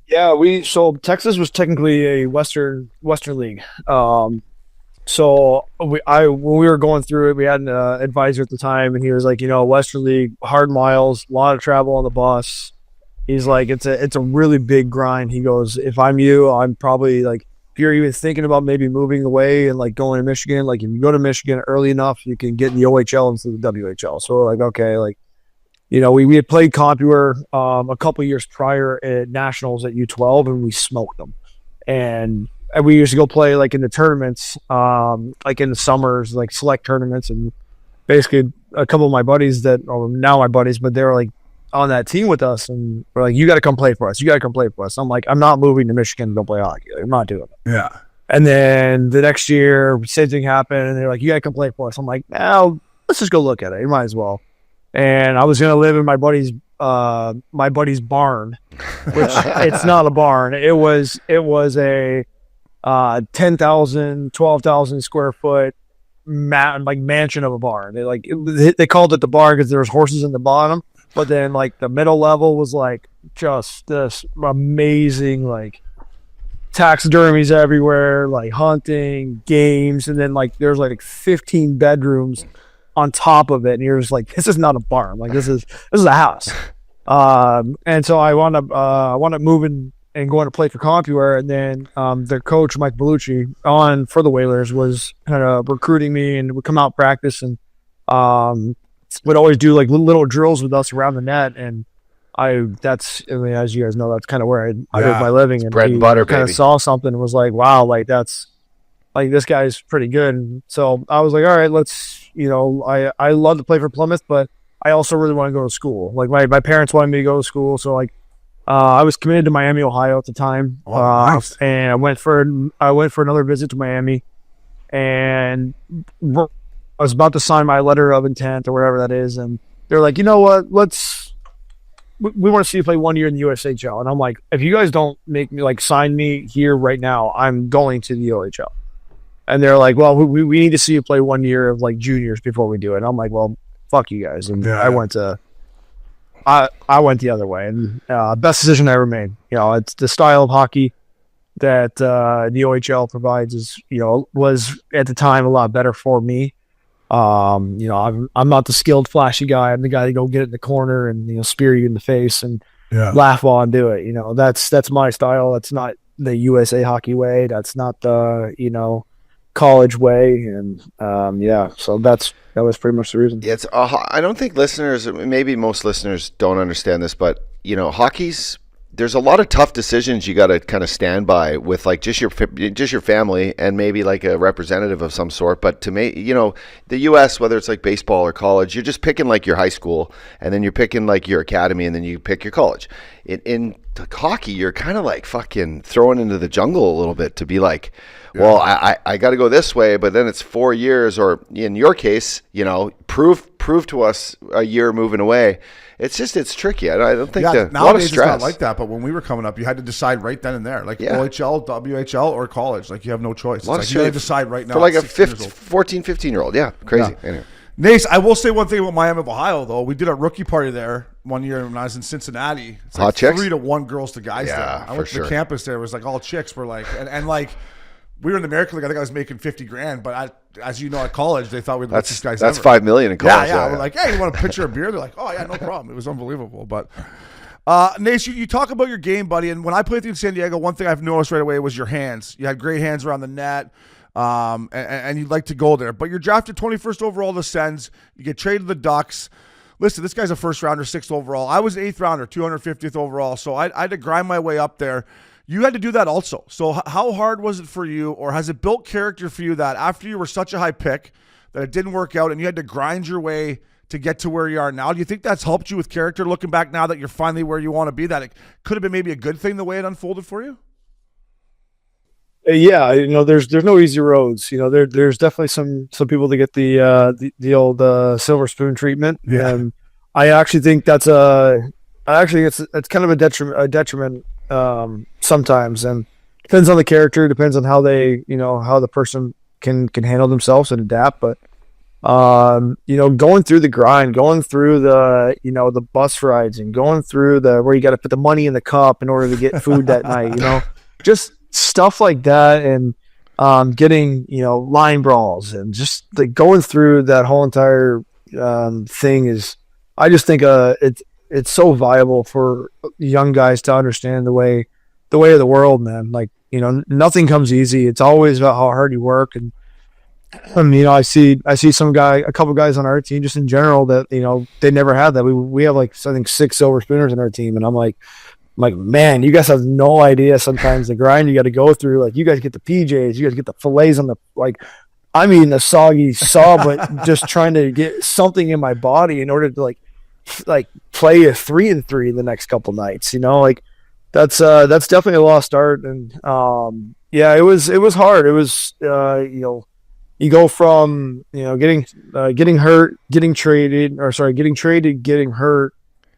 Yeah, so Texas was technically a Western League. So when we were going through it, we had an advisor at the time, and he was like, Western League, hard miles, a lot of travel on the bus. He's like, it's a really big grind. He goes, if I'm you, I'm probably like, if you're even thinking about maybe moving away and like going to Michigan, like if you go to Michigan early enough, you can get in the OHL instead of the WHL. So we're like, okay, like, we had played CompuWare a couple years prior at Nationals at U12, and we smoked them. And we used to go play like in the tournaments, like in the summers, like select tournaments. And basically a couple of my buddies now my buddies, but they were like on that team with us, and we're like, you got to come play for us. I'm like, I'm not moving to Michigan to go play hockey. Like, I'm not doing it. Yeah. And then the next year, same thing happened, and they're like, you got to come play for us. I'm like, now let's just go look at it. You might as well. And I was going to live in my buddy's barn, which it's not a barn. It was a 10,000, 12,000 square foot mansion of a barn. They called it the barn because there was horses in the bottom. But then, like, the middle level was, like, just this amazing, like, taxidermies everywhere, like, hunting, games. And then, like, there's, like, 15 bedrooms on top of it. And you're just like, this is not a barn. Like, this is a house. And so I wound up moving and going to play for CompuWare. And then their coach, Mike Bellucci, for the Whalers, was kind of recruiting me and would come out practice and would always do like little drills with us around the net, and as you guys know, that's kind of where I did my living. And bread and butter, kind of saw something and was like, wow, like that's like this guy's pretty good. And so I was like, all right, let's I love to play for Plymouth, but I also really want to go to school. Like my parents wanted me to go to school, so like I was committed to Miami, Ohio at the time. Nice. And I went for another visit to Miami, and I was about to sign my letter of intent or whatever that is, and they're like, you know what, we want to see you play 1 year in the USHL. And I'm like, if you guys don't make me like sign me here right now, I'm going to the OHL. And they're like, well, we need to see you play 1 year of like juniors before we do it. And I'm like, well, fuck you guys. And I went the other way, and best decision I ever made. You know, it's the style of hockey that the OHL provides is, you know, was at the time a lot better for me. You know, I'm not the skilled, flashy guy. I'm the guy to go get it in the corner and, you know, spear you in the face and laugh while I do it. You know, that's my style. That's not the USA hockey way. That's not the, you know, college way. And so that was pretty much the reason. Yeah, I don't think listeners, maybe most listeners don't understand this, but you know, there's a lot of tough decisions you got to kind of stand by with, like just your family and maybe like a representative of some sort. But to me, you know, the U.S., whether it's like baseball or college, you're just picking like your high school, and then you're picking like your academy, and then you pick your college. In hockey, you're kind of like fucking thrown into the jungle a little bit to be like, well, I got to go this way, but then it's 4 years, or in your case, you know, prove to us a year moving away. It's tricky. I don't think a lot of stress. It's not like that, but when we were coming up, you had to decide right then and there, like OHL, WHL, or college. Like you have no choice. It's like you got to decide right now. For like a 14, 15-year-old. Yeah, crazy. Yeah. Anyway. Nace, I will say one thing about Miami of Ohio, though. We did a rookie party there 1 year when I was in Cincinnati. It's like hot chicks? 3-1 girls to guys there. I went to the campus there. It was like all chicks were like, and like, we were in the American League. I think I was making $50,000, but as you know, at college, they thought we'd let these guys. That's $5 million in college. Yeah. We're like, hey, you want a pitcher of beer? They're like, oh yeah, no problem. It was unbelievable. But Nace, you talk about your game, buddy. And when I played in San Diego, one thing I've noticed right away was your hands. You had great hands around the net, and you'd like to go there. But you're drafted 21st overall to the Sens. You get traded to the Ducks. Listen, this guy's a first rounder, 6th overall. I was 8th rounder, 250th overall. So I had to grind my way up there. You had to do that also. So how hard was it for you, or has it built character for you that after you were such a high pick that it didn't work out and you had to grind your way to get to where you are now? Do you think that's helped you with character looking back now that you're finally where you want to be, that it could have been maybe a good thing the way it unfolded for you? Yeah, you know, there's no easy roads. You know, there's definitely some people that get the old silver spoon treatment. Yeah. And I actually think it's kind of a detriment sometimes, and depends on the character, depends on how the person can handle themselves and adapt. But you know, going through the grind, going through the bus rides, and going through where you got to put the money in the cup in order to get food that night, you know, just stuff like that, and getting, you know, line brawls, and just like going through that whole entire thing is, I just think it's so viable for young guys to understand the way of the world, man. Like, you know, nothing comes easy. It's always about how hard you work. And you know, I see a couple guys on our team just in general that, you know, they never had that. We have like, I think 6 silver spooners in our team, and I'm like, man, you guys have no idea sometimes the grind you got to go through. Like, you guys get the PJs, you guys get the fillets on the, like, I'm eating a soggy saw, but just trying to get something in my body in order to like play a 3-3 the next couple nights, you know. Like, that's definitely a lost art. And it was hard. It was you know, you go from, you know, getting hurt, getting traded, getting hurt,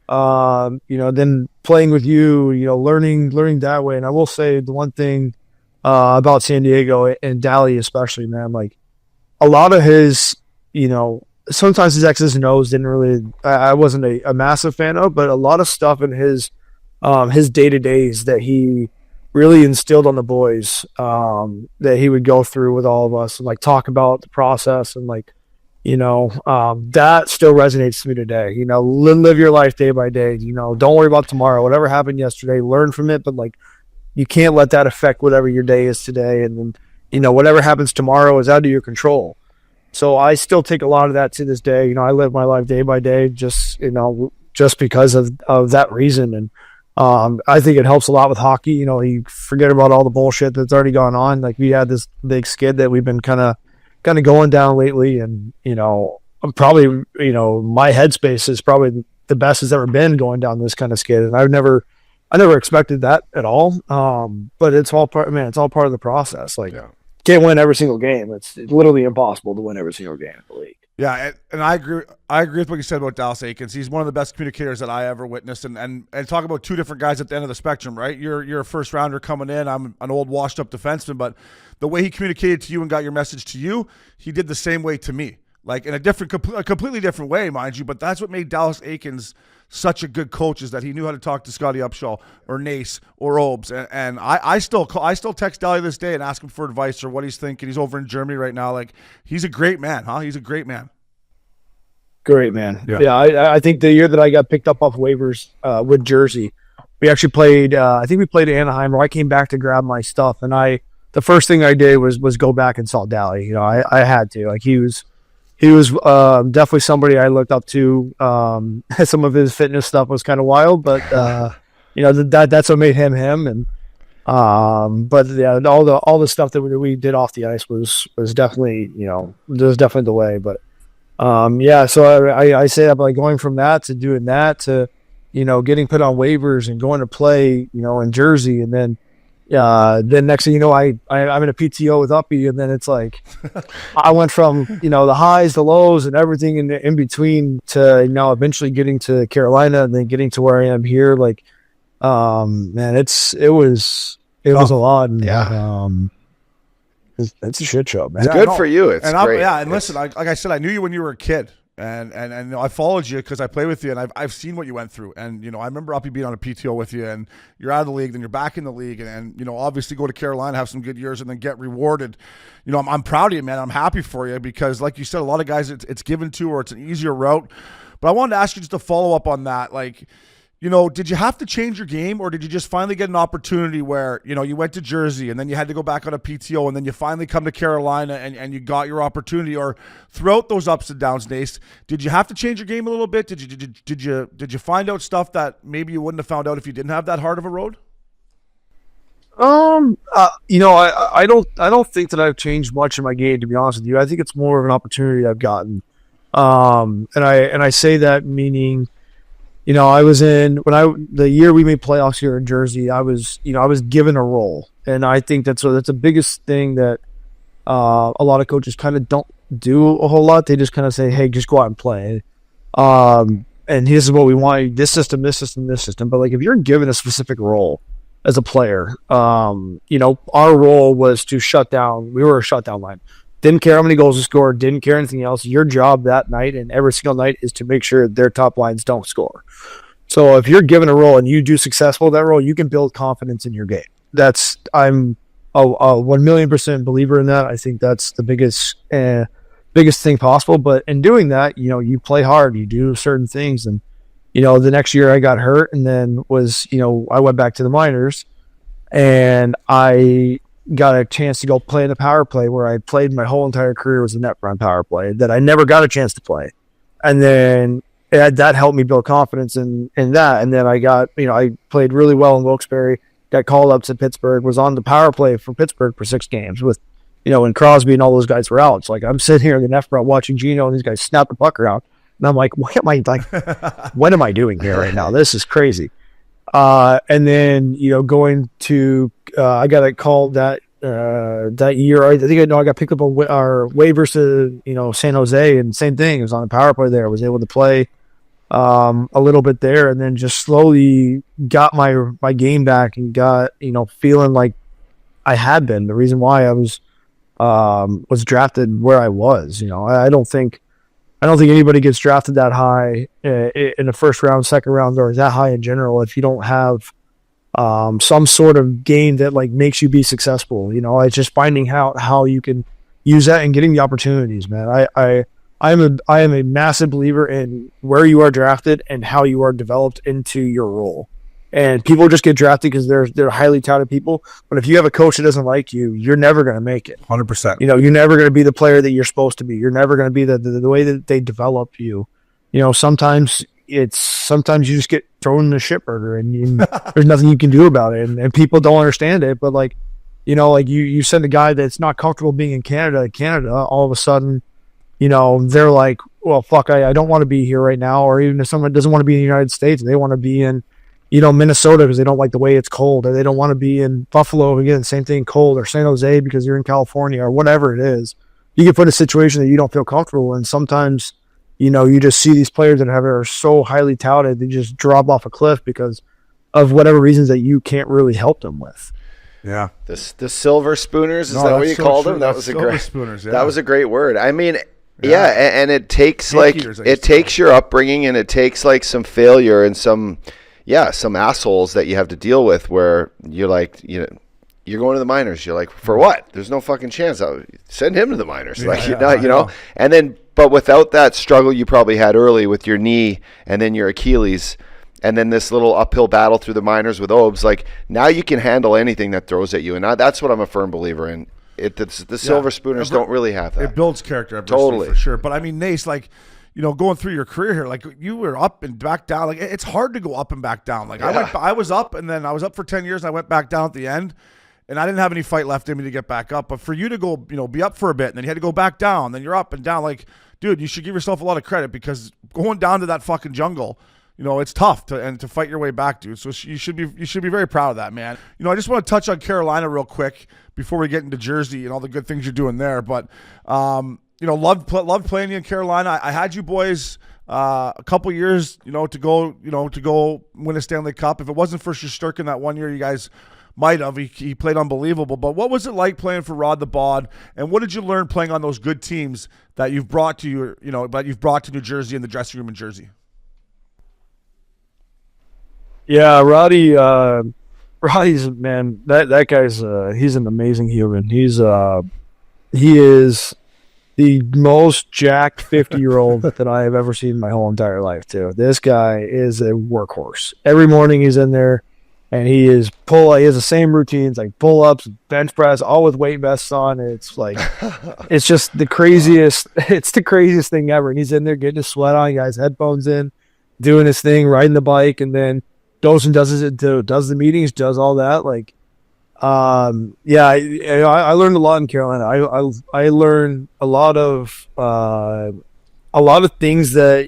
you know, then playing with you know, learning that way. And I will say the one thing about San Diego and Daly especially, man, like, a lot of his, you know, sometimes his X's and O's didn't really, I wasn't a massive fan of, but a lot of stuff in his day-to-days that he really instilled on the boys, that he would go through with all of us and like talk about the process, and like, you know, that still resonates to me today. You know, live your life day by day. You know, don't worry about tomorrow. Whatever happened yesterday, learn from it, but like, you can't let that affect whatever your day is today. And then, you know, whatever happens tomorrow is out of your control. So I still take a lot of that to this day. You know, I live my life day by day, just because of that reason. And I think it helps a lot with hockey. You know, you forget about all the bullshit that's already gone on. Like, we had this big skid that we've been kind of going down lately, and, you know, probably, my headspace is probably the best it's ever been going down this kind of skid. And I never expected that at all. But it's all part, man, it's all part of the process. Like, can't win every single game. It's literally impossible to win every single game in the league. Yeah, and I agree. I agree with what you said about Dallas Eakins. He's one of the best communicators that I ever witnessed. And talk about two different guys at the end of the spectrum, right? You're a first rounder coming in. I'm an old washed up defenseman, but the way he communicated to you and got your message to you, he did the same way to me. Like in a completely different way, mind you. But that's what made Dallas Eakins such a good coach, is that he knew how to talk to Scotty Upshaw or Nace or Obes. And I still text Dally this day and ask him for advice or what he's thinking. He's over in Germany right now. Like, he's a great man, huh? He's a great man. Great man. Yeah, I think the year that I got picked up off waivers with Jersey, we actually played. I think we played Anaheim, where I came back to grab my stuff, and the first thing I did was go back and saw Dally. I had to. Like, he was definitely somebody I looked up to. Some of his fitness stuff was kind of wild, but that's what made him. And but yeah, all the stuff that we did off the ice was definitely there's definitely the way. But so I say that, like, going from that to doing that to getting put on waivers and going to play in Jersey, and then next thing you know, I'm in a PTO with Uppy, and then it's like I went from the highs, the lows, and everything in between to eventually getting to Carolina and then getting to where I am here. Like, man, it was a lot. And, it's a shit show, man. It's good for you. It's great. And listen, like I said, I knew you when you were a kid. And I followed you because I play with you, and I've seen what you went through. And I remember Uppy being on a PTO with you, and you're out of the league, then you're back in the league, and obviously go to Carolina, have some good years, and then get rewarded. I'm proud of you, man. I'm happy for you because, like you said, a lot of guys it's given to, or it's an easier route. But I wanted to ask you just to follow up on that, like. Did you have to change your game, or did you just finally get an opportunity where, you went to Jersey and then you had to go back on a PTO and then you finally come to Carolina and you got your opportunity? Or throughout those ups and downs, Nace, did you have to change your game a little bit? Did you find out stuff that maybe you wouldn't have found out if you didn't have that hard of a road? I don't think that I've changed much in my game, to be honest with you. I think it's more of an opportunity I've gotten. And I say that meaning, I was the year we made playoffs here in Jersey, I was given a role. And I think that's the biggest thing that a lot of coaches kind of don't do a whole lot. They just kind of say, hey, just go out and play. And this is what we want, this system, this system, this system. But, like, if you're given a specific role as a player, our role was to shut down. We were a shutdown line. Didn't care how many goals you scored, didn't care anything else. Your job that night and every single night is to make sure their top lines don't score. So if you're given a role and you do successful with that role, you can build confidence in your game. I'm a 1,000,000% believer in that. I think that's the biggest thing possible. But in doing that, you play hard, you do certain things. And, the next year I got hurt, and then I went back to the minors, and I got a chance to go play in the power play, where I played my whole entire career was a net front power play that I never got a chance to play. And then that helped me build confidence in that. And then I played really well in Wilkes-Barre, got called up to Pittsburgh, was on the power play for Pittsburgh for 6 games with, and Crosby and all those guys were out. It's like, I'm sitting here in the net front watching Gino and these guys snap the puck around. And I'm like, what am I doing here right now? This is crazy. And then, going to, I got a call that year. I think I got picked up on our waivers to, San Jose, and same thing. It was on the power play there. I was able to play a little bit there, and then just slowly got my game back and got, feeling like I had been. The reason why I was drafted where I was, I don't think anybody gets drafted that high in the first round, second round, or that high in general if you don't have some sort of game that, like, makes you be successful. It's just finding out how you can use that and getting the opportunities, man. I am a massive believer in where you are drafted and how you are developed into your role. And people just get drafted because they're highly touted people. But if you have a coach that doesn't like you, you're never going to make it. 100%. You're never going to be the player that you're supposed to be. You're never going to be the way that they develop you. Sometimes you just get thrown in the shitburger, and there's nothing you can do about it. And people don't understand it. But, like, you send a guy that's not comfortable being in Canada, all of a sudden, they're like, well, fuck, I don't want to be here right now. Or even if someone doesn't want to be in the United States, they want to be in, Minnesota because they don't like the way it's cold, or they don't want to be in Buffalo, again, same thing, cold, or San Jose because you're in California, or whatever it is. You get put in a situation that you don't feel comfortable in. Sometimes, you just see these players that are so highly touted, they just drop off a cliff because of whatever reasons that you can't really help them with. Yeah. The silver spooners, is that what you called them? That was spooners, yeah. That was a great word. I mean, and it takes Gatekeepers, your upbringing, and it takes like some failure and some assholes that you have to deal with where you're like, you're going to the minors. You're like, for what? There's no fucking chance. I'll send him to the minors. And then, but without that struggle you probably had early with your knee and then your Achilles, and then this little uphill battle through the minors with Obes, like now you can handle anything that throws at you. And that's what I'm a firm believer in. The silver spooners don't really have that. It builds character, totally, for sure. But I mean, Nace, like, going through your career here, like you were up and back down. Like it's hard to go up and back down. Like I was up, and then I was up for 10 years, and I went back down at the end, and I didn't have any fight left in me to get back up. But for you to go, be up for a bit, and then you had to go back down, then you're up and down. Like, dude, you should give yourself a lot of credit because going down to that fucking jungle, it's tough to fight your way back, dude. So you should be very proud of that, man. I just want to touch on Carolina real quick before we get into Jersey and all the good things you're doing there. But loved playing you in Carolina. I had you boys a couple years, to go win a Stanley Cup. If it wasn't for Shesterkin that one year, you guys might have. He played unbelievable. But what was it like playing for Rod the Bod? And what did you learn playing on those good teams that you've brought to New Jersey and the dressing room in Jersey? Yeah, Roddy's, man, that guy's he's an amazing human. He is the most jacked 50-year-old that I have ever seen in my whole entire life, too. This guy is a workhorse. Every morning he's in there, and he has the same routines, like pull-ups, bench press, all with weight vests on. It's like, it's just the craziest, it's the craziest thing ever. And he's in there getting his sweat on, he got his headphones in, doing his thing, riding the bike, and then goes and does the meetings, does all that. Like, I learned a lot in Carolina. I learned a lot of things that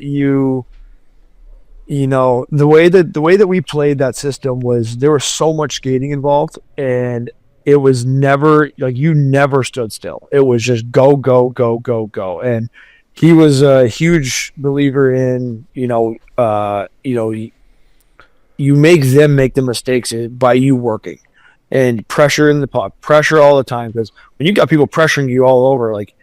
the way that we played that system was there was so much skating involved, and it was never like you never stood still. It was just go, go, go, go, go. And he was a huge believer in you make them make the mistakes by you working and pressure in the puck, pressure all the time. Because when you got people pressuring you all over, like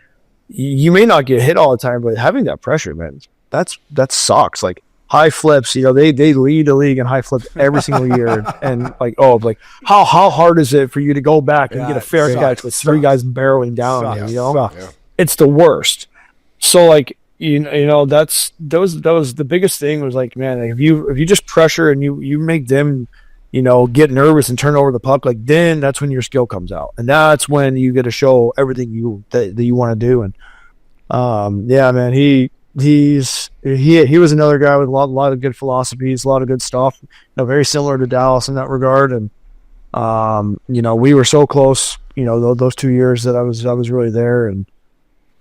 you may not get hit all the time, but having that pressure, man, that sucks. Like high flips, they lead the league in high flips every single year. And how hard is it for you to go back and get a fair catch with three guys barreling down? It's the worst. So like. That was the biggest thing was like, man, if you just pressure and you make them, get nervous and turn over the puck, like then that's when your skill comes out, and that's when you get to show everything that you want to do. And man, he was another guy with a lot of good philosophies, a lot of good stuff. Very similar to Dallas in that regard. And we were so close. Those 2 years that I was really there. And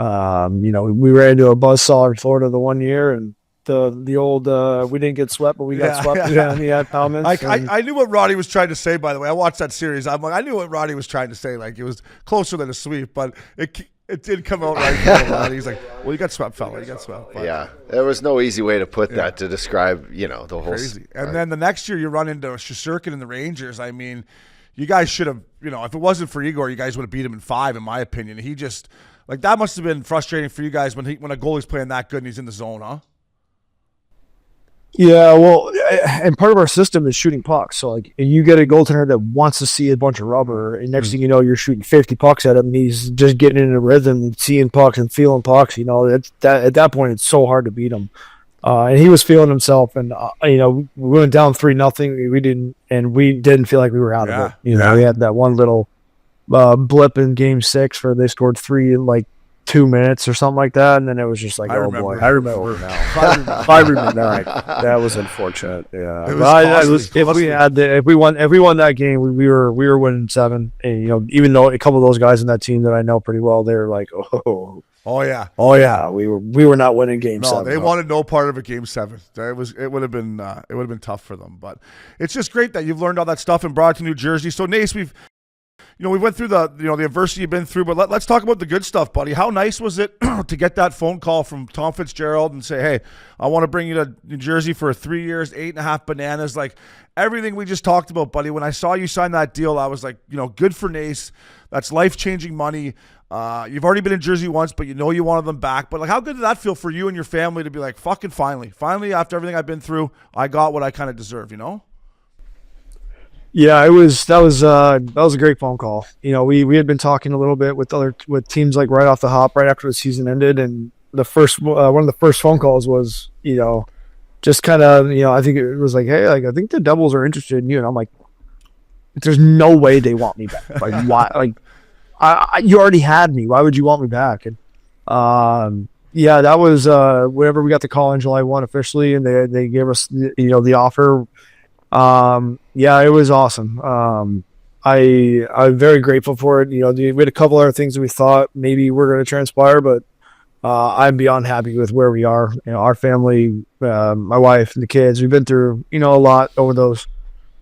we ran into a buzzsaw in Florida the one year, and the old we didn't get swept, but we got swept. Yeah, I knew what Roddy was trying to say. By the way, I watched that series. I knew what Roddy was trying to say. Like it was closer than a sweep, but it did come out right. He's like, "Well, you got swept, fella. You got swept." But, yeah, there was no easy way to put that to describe the whole. Crazy. And then the next year you run into Shesterkin and the Rangers. I mean, you guys should have. If it wasn't for Igor, you guys would have beat him in 5, in my opinion. He just. Like that must have been frustrating for you guys when a goalie's playing that good and he's in the zone, huh? Yeah, well, and part of our system is shooting pucks. So like, you get a goaltender that wants to see a bunch of rubber, and next thing you know, you're shooting 50 pucks at him, and he's just getting in a rhythm, and seeing pucks and feeling pucks. At that point, it's so hard to beat him. And he was feeling himself, and we went down 3-0. We didn't feel like we were out of it. We had that one little blip in Game 6 where they scored 3 in like 2 minutes or something like that, and then it was just like, I remember now. I remember now. That was unfortunate. Yeah, if we won that game, we were winning 7. And even though a couple of those guys in that team that I know pretty well, they're like, oh, Oh yeah. Oh yeah, we were not winning game No, 7. they wanted no part of a game 7. It would have been tough for them. But it's just great that you've learned all that stuff and brought it to New Jersey. So Nace, we went through the adversity you've been through, but let's talk about the good stuff, buddy. How nice was it to get that phone call from Tom Fitzgerald and say, hey, I want to bring you to New Jersey for 3 years, 8.5 bananas, like everything we just talked about, buddy. When I saw you sign that deal, I was like, good for Nace. That's life-changing money. You've already been in Jersey once, but you wanted them back. But like, how good did that feel for you and your family to be like, fucking finally, after everything I've been through, I got what I kind of deserve, Yeah, that was a great phone call. We had been talking a little bit with teams like right off the hop, right after the season ended, and the first one of the first phone calls was just kind of I think it was like, hey, like I think the Devils are interested in you, and I'm like, there's no way they want me back. Like why? Like you already had me. Why would you want me back? And that was whenever we got the call on July 1 officially, and they gave us the offer. It was awesome. I'm very grateful for it. We had a couple other things that we thought maybe were going to transpire, but I'm beyond happy with where we are. Our family, my wife and the kids, we've been through a lot over those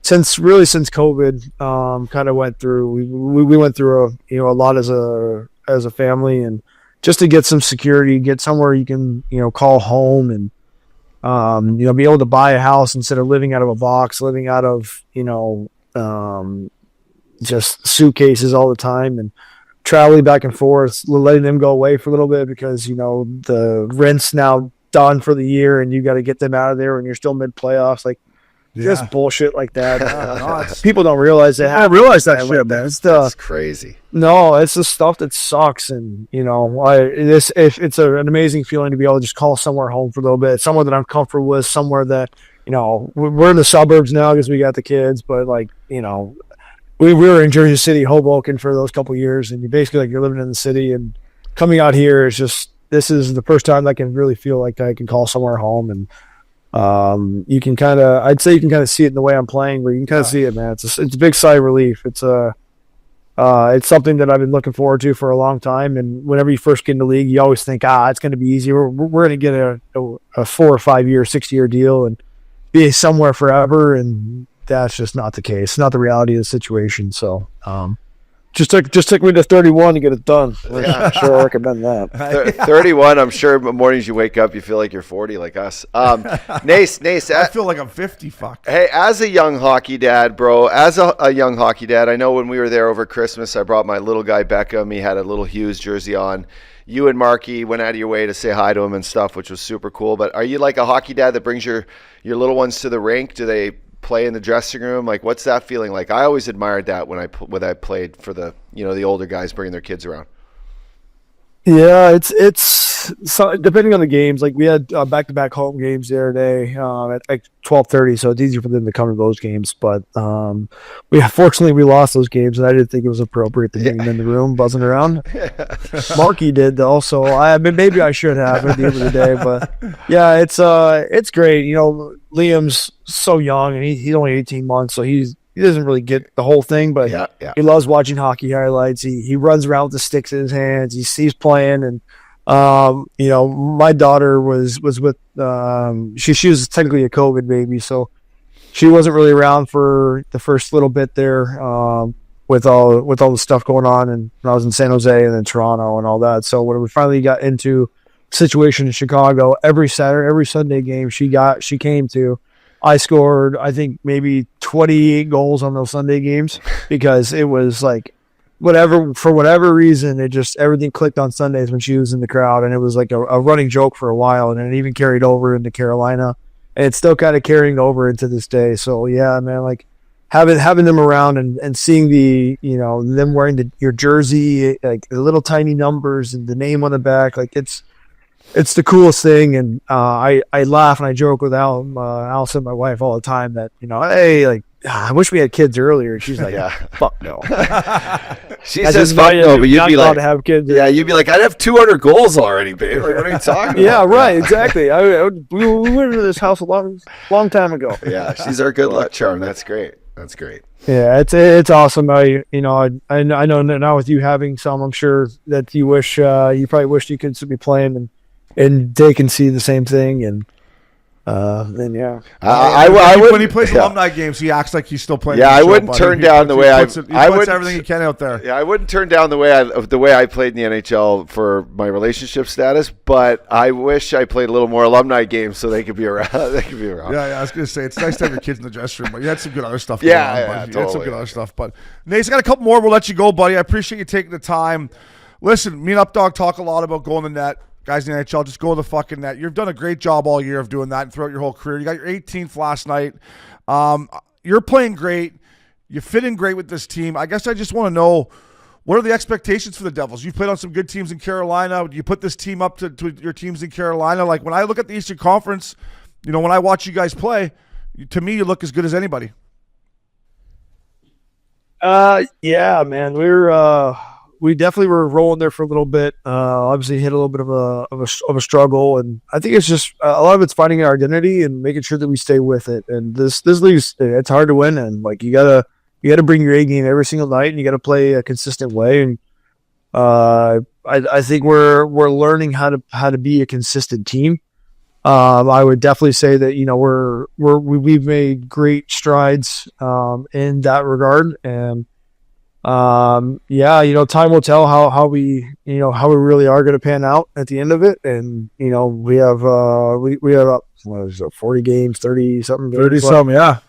since COVID kind of went through. We went through a lot as a family, and just to get some security, get somewhere you can call home, and be able to buy a house instead of living out of a box, living out of just suitcases all the time, and traveling back and forth, letting them go away for a little bit because the rent's now done for the year and you got to get them out of there and you're still mid playoffs. Like just bullshit like that. People don't realize that. I realize that shit, man. That's crazy. No, it's the stuff that sucks, and it's an amazing feeling to be able to just call somewhere home for a little bit, somewhere that I'm comfortable with, somewhere that we're in the suburbs now because we got the kids, but we were in Jersey City, Hoboken for those couple years, and you basically you're living in the city, and coming out here is just, this is the first time I can really feel like I can call somewhere home, and you can I'd say you can see it in the way I'm playing, where you can see it, man. It's a big sigh of relief. It's something that I've been looking forward to for a long time. And whenever you first get in the league, you always think, it's going to be easy. We're going to get a 4 or 5 year, 6 year deal and be somewhere forever. And that's just not the case. It's not the reality of the situation. So, just took me to 31 to get it done. I'm sure I recommend that. 31, I'm sure mornings you wake up, you feel like you're 40 like us. Nace. I feel like I'm 50, fuck. Hey, as a young hockey dad, bro, I know when we were there over Christmas, I brought my little guy Beckham. He had a little Hughes jersey on. You and Marky went out of your way to say hi to him and stuff, which was super cool. But are you like a hockey dad that brings your little ones to the rink? Do they play in the dressing room? Like, what's that feeling like? I always admired that when I played for the the older guys bringing their kids around. Yeah, it's so depending on the games. Like we had back-to-back home games the other day at like 12:30, so it's easier for them to come to those games. But fortunately we lost those games, and I didn't think it was appropriate to bring them in the room buzzing around. Marky did also. Maybe I should have at the end of the day, but yeah, it's great. Liam's so young, and he's only 18 months, so he doesn't really get the whole thing, but he loves watching hockey highlights. He runs around with the sticks in his hands. He's playing, and my daughter was with she was technically a COVID baby, so she wasn't really around for the first little bit there with all the stuff going on, and when I was in San Jose and then Toronto and all that. So when we finally got into a situation in Chicago, every Sunday game she came to, I scored, I think, maybe 28 goals on those Sunday games because it was like for whatever reason, everything clicked on Sundays when she was in the crowd, and it was like a running joke for a while, and it even carried over into Carolina, and it's still kind of carrying over into this day. So yeah, man, like having them around and seeing them wearing your jersey, like the little tiny numbers and the name on the back, like it's the coolest thing. And I laugh and I joke with Allison, my wife, all the time that hey, like I wish we had kids earlier. She's like, fuck no. She says fuck no, but you'd be like, to have kids. Yeah, you'd be like, I'd have 200 goals already, babe. Like, what are you talking about? Yeah, right, exactly. We went into this house a long time ago. Yeah, she's our good luck charm. That's great. That's great. Yeah, it's awesome. I know now with you having some, I'm sure that you probably wish you could be playing and they can see the same thing and yeah. When he plays alumni games, he acts like he's still playing. Yeah, I wouldn't turn down the way he puts everything he can out there. Yeah, I wouldn't turn down the way I played in the NHL for my relationship status, but I wish I played a little more alumni games so they could be around. Yeah, I was gonna say it's nice to have your kids in the dressing room, but you had some good other stuff. You had some good other stuff. But Nate's got a couple more. We'll let you go, buddy. I appreciate you taking the time. Listen, me and Updog talk a lot about going to net. Guys in the NHL, just go to the fucking net. You've done a great job all year of doing that and throughout your whole career. You got your 18th last night. You're playing great. You fit in great with this team. I guess I just want to know, what are the expectations for the Devils? You've played on some good teams in Carolina. Do you put this team up to your teams in Carolina? Like, when I look at the Eastern Conference, when I watch you guys play, to me, you look as good as anybody. Yeah, man. We definitely were rolling there for a little bit. Obviously hit a little bit of a struggle, and I think it's just a lot of it's finding our identity and making sure that we stay with it. And this league, it's hard to win, and like you gotta bring your A game every single night, and you gotta play a consistent way. And I think we're learning how to be a consistent team. I would definitely say that we've made great strides in that regard, and time will tell how we really are going to pan out at the end of it. And we have what is it, 40 games, 30 something, 30 something, yeah.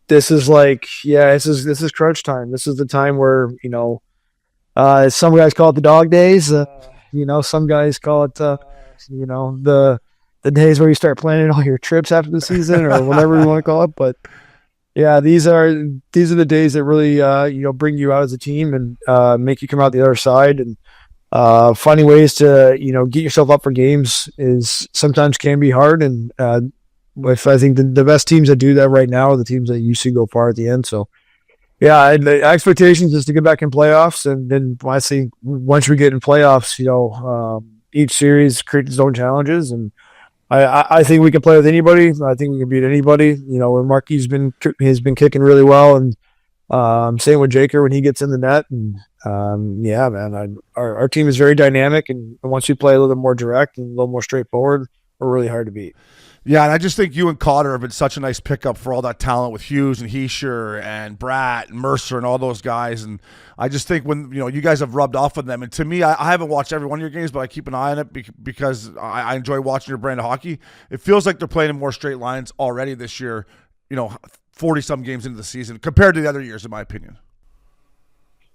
This is this is crunch time. This is the time where some guys call it the dog days. Some guys call it the days where you start planning all your trips after the season or whatever you want to call it. But yeah, these are the days that really bring you out as a team and make you come out the other side. And finding ways to get yourself up for games is sometimes can be hard. And I think the best teams that do that right now are the teams that used to go far at the end. So yeah, the expectations is to get back in playoffs, and then I think once we get in playoffs, each series creates its own challenges, and I think we can play with anybody. I think we can beat anybody. Marky's has been kicking really well, and same with Jaker when he gets in the net. And yeah, man, our team is very dynamic, and once we play a little bit more direct and a little more straightforward, we're really hard to beat. Yeah, and I just think you and Cotter have been such a nice pickup for all that talent with Hughes and Heischer and Bratt and Mercer and all those guys. And I just think when you guys have rubbed off on them, and to me, I haven't watched every one of your games, but I keep an eye on it because I enjoy watching your brand of hockey. It feels like they're playing in more straight lines already this year, 40-some games into the season compared to the other years, in my opinion.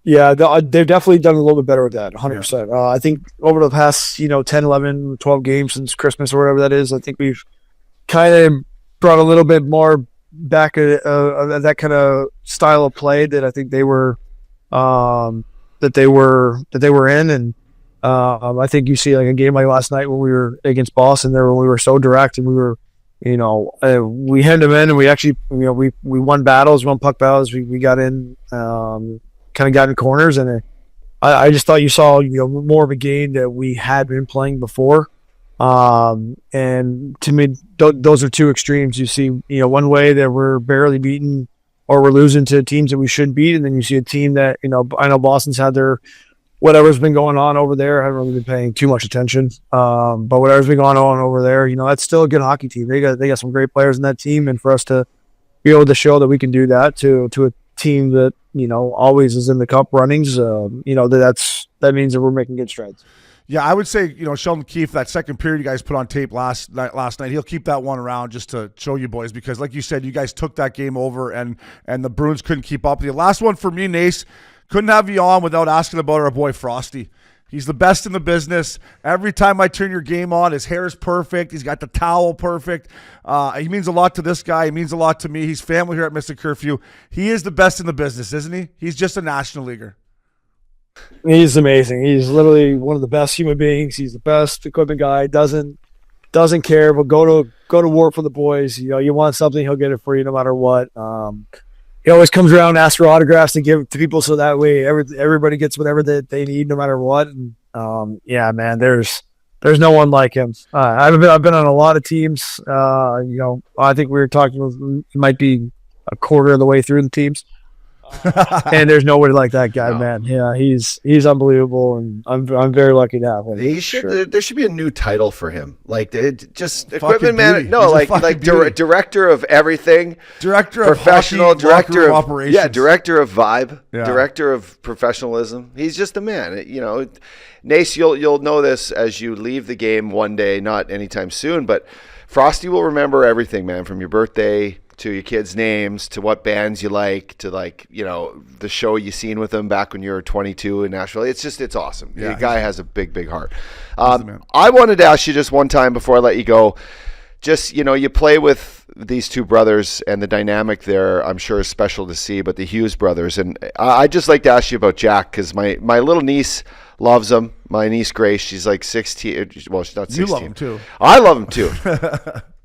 Yeah, they've definitely done a little bit better with that, 100%. Yeah. I think over the past 10, 11, 12 games since Christmas or whatever that is, I think we've kind of brought a little bit more back that kind of style of play that I think they were in, and I think you see like a game like last night when we were against Boston there, when we were so direct and we were we hemmed them in, and we actually we won battles, won puck battles, we got in, kind of got in corners, and I just thought you saw more of a game that we had been playing before. And to me, those are two extremes. You see, one way that we're barely beaten or we're losing to teams that we should beat, and then you see a team that I know Boston's had their whatever's been going on over there. I haven't really been paying too much attention, but whatever's been going on over there, that's still a good hockey team. They got some great players in that team, and for us to be able to show that we can do that to a team that always is in the cup runnings, that means that we're making good strides. Yeah, I would say, Sheldon Keefe, that second period you guys put on tape last night, he'll keep that one around just to show you boys, because like you said, you guys took that game over and the Bruins couldn't keep up. The last one for me, Nace, couldn't have you on without asking about our boy Frosty. He's the best in the business. Every time I turn your game on, his hair is perfect. He's got the towel perfect. He means a lot to this guy. He means a lot to me. He's family here at Missin Curfew. He is the best in the business, isn't he? He's just a national leaguer. He's amazing. He's literally one of the best human beings. He's the best equipment guy. Doesn't care, but go to war for the boys. You want something, he'll get it for you no matter what. He always comes around and asks for autographs to give to people, so that way everybody gets whatever they need no matter what. And yeah, man, there's no one like him. I've been on a lot of teams. I think we were talking. It might be a quarter of the way through the teams. And there's nobody like that guy, man. Yeah, he's unbelievable, and I'm very lucky to have him. There should be a new title for him, like just Fucking equipment man. beauty. No, He's a like fucking director of everything, Director of professional, hockey, director locker room of operations. yeah, director of vibe, Yeah. director of professionalism. He's just a man. You know, Nace, you'll know this as you leave the game one day, not anytime soon, but Frosty will remember everything, man, from your birthday to your kids' names, to what bands you like, to like, you know, the show you seen with them back when you were 22 in Nashville. It's awesome. Yeah, the guy has a big heart. the man. I wanted to ask you just one time before I let you go. Just, you know, you play with these two brothers, and the dynamic there, I'm sure, is special to see, but the Hughes brothers. And I'd just like to ask you about Jack, because my little niece loves him. My niece Grace, she's like 16. Well, she's not 16. You love him too. I love him too.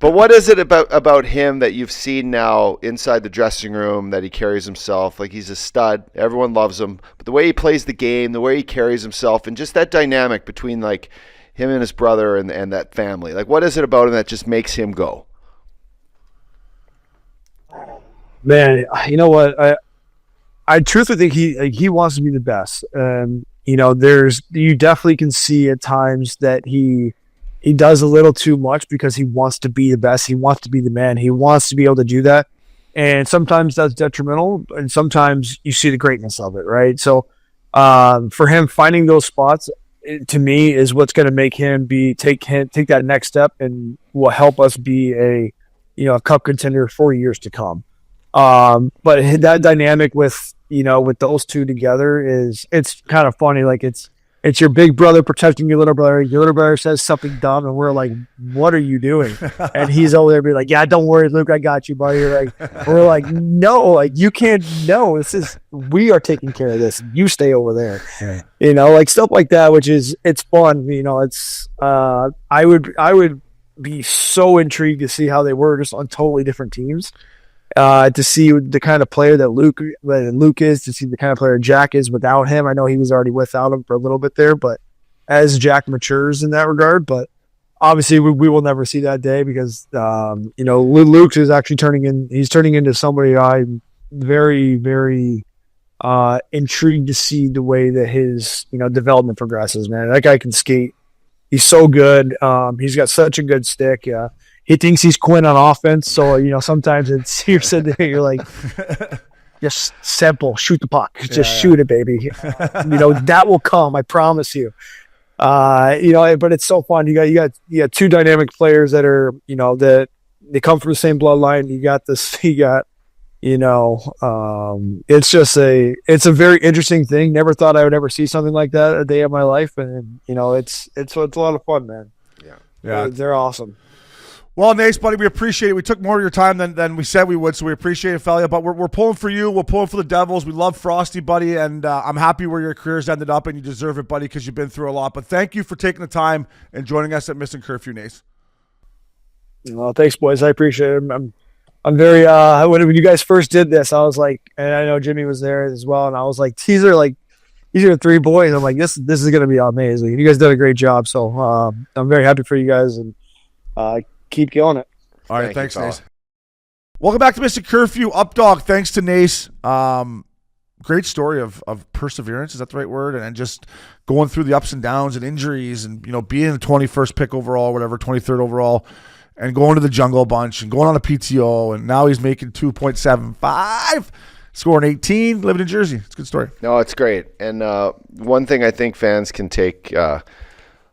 But what is it about him that you've seen now inside the dressing room that he carries himself? Like, he's a stud. Everyone loves him. But the way he plays the game, the way he carries himself, and just that dynamic between like him and his brother and that family. Like, what is it about him that just makes him go? Man, you know what? I truthfully think he wants to be the best. And you know, you definitely can see at times that he does a little too much because he wants to be the best. He wants to be the man. He wants to be able to do that. And sometimes that's detrimental, and sometimes you see the greatness of it, right? So for him, finding those spots, to me, is what's going to make him take that next step, and will help us be a cup contender for years to come. But that dynamic with those two together it's kind of funny. Like, it's your big brother protecting your little brother. Your little brother says something dumb, and we're like, "What are you doing?" And he's over there being like, "Yeah, don't worry, Luke, I got you, buddy." We're like, "No, like, you can't. No, we are taking care of this. You stay over there." Yeah. Like stuff like that, which it's fun. It's I would be so intrigued to see how they were just on totally different teams. To see the kind of player that Luke is, to see the kind of player Jack is without him. I know he was already without him for a little bit there, but as Jack matures in that regard, but obviously we will never see that day because, Luke is actually he's turning into somebody I'm very, very intrigued to see the way that his, development progresses, man. That guy can skate. He's so good. He's got such a good stick. Yeah. He thinks he's Quinn on offense, so sometimes you're sitting there, you're like, just simple, shoot the puck, just shoot it, baby. That will come, I promise you. But it's so fun. You got two dynamic players that are, that they come from the same bloodline. It's a very interesting thing. Never thought I would ever see something like that a day of my life, and it's a lot of fun, man. Yeah, they're awesome. Well, Nace, buddy, we appreciate it. We took more of your time than we said we would, so we appreciate it, Felia. But we're pulling for you. We're pulling for the Devils. We love Frosty, buddy, and I'm happy where your career's ended up, and you deserve it, buddy, because you've been through a lot. But thank you for taking the time and joining us at Missin Curfew, Nace. Well, thanks, boys. I appreciate it. I'm very when you guys first did this, I was like, and I know Jimmy was there as well, and I was like, these are three boys. I'm like, this is going to be amazing. You guys did a great job, so I'm very happy for you guys, and keep killing it. All right, thanks, Nace. Welcome back to Missin Curfew. Up dog, thanks to Nace. Great story of perseverance, is that the right word? And just going through the ups and downs and injuries and, being the 21st pick overall, whatever, 23rd overall, and going to the jungle a bunch and going on a PTO, and now he's making 2.75, scoring 18, living in Jersey. It's a good story. No, it's great. And one thing I think fans can take,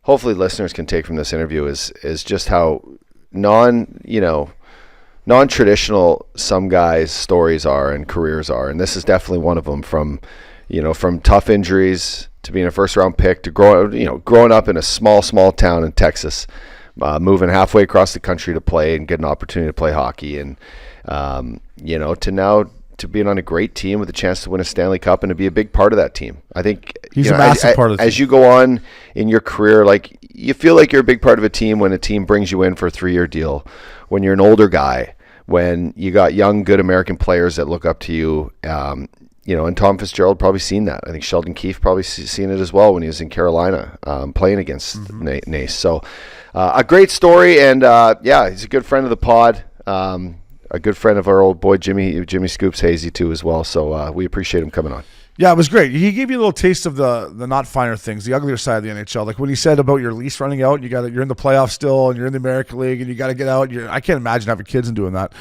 hopefully listeners can take from this interview is just how non-traditional some guys' stories are and careers are, and this is definitely one of them. From tough injuries to being a first-round pick to growing up in a small town in Texas, moving halfway across the country to play and get an opportunity to play hockey, and to now to being on a great team with a chance to win a Stanley Cup and to be a big part of that team. I think he's a massive part of the team. As you go on in your career, like, you feel like you're a big part of a team when a team brings you in for a 3-year deal, when you're an older guy, when you got young, good American players that look up to you. And Tom Fitzgerald probably seen that. I think Sheldon Keefe probably seen it as well when he was in Carolina playing against Nace. So a great story, and he's a good friend of the pod. a good friend of our old boy Jimmy Scoops Hazy too as well. So we appreciate him coming on. Yeah, it was great. He gave you a little taste of the not finer things, the uglier side of the NHL. Like when he said about your lease running out, you're in the playoffs still, and you're in the American League, and you got to get out. I can't imagine having kids and doing that.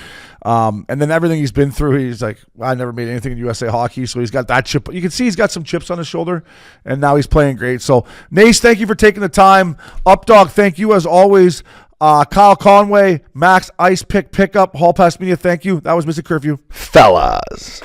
And then everything he's been through, he's like, I never made anything in USA hockey, so he's got that chip. You can see he's got some chips on his shoulder, and now he's playing great. So, Nace, thank you for taking the time. Updog, thank you as always. Kyle Conway, Max Ice Pickup, Hall Pass Media, thank you. That was Missin Curfew. Fellas.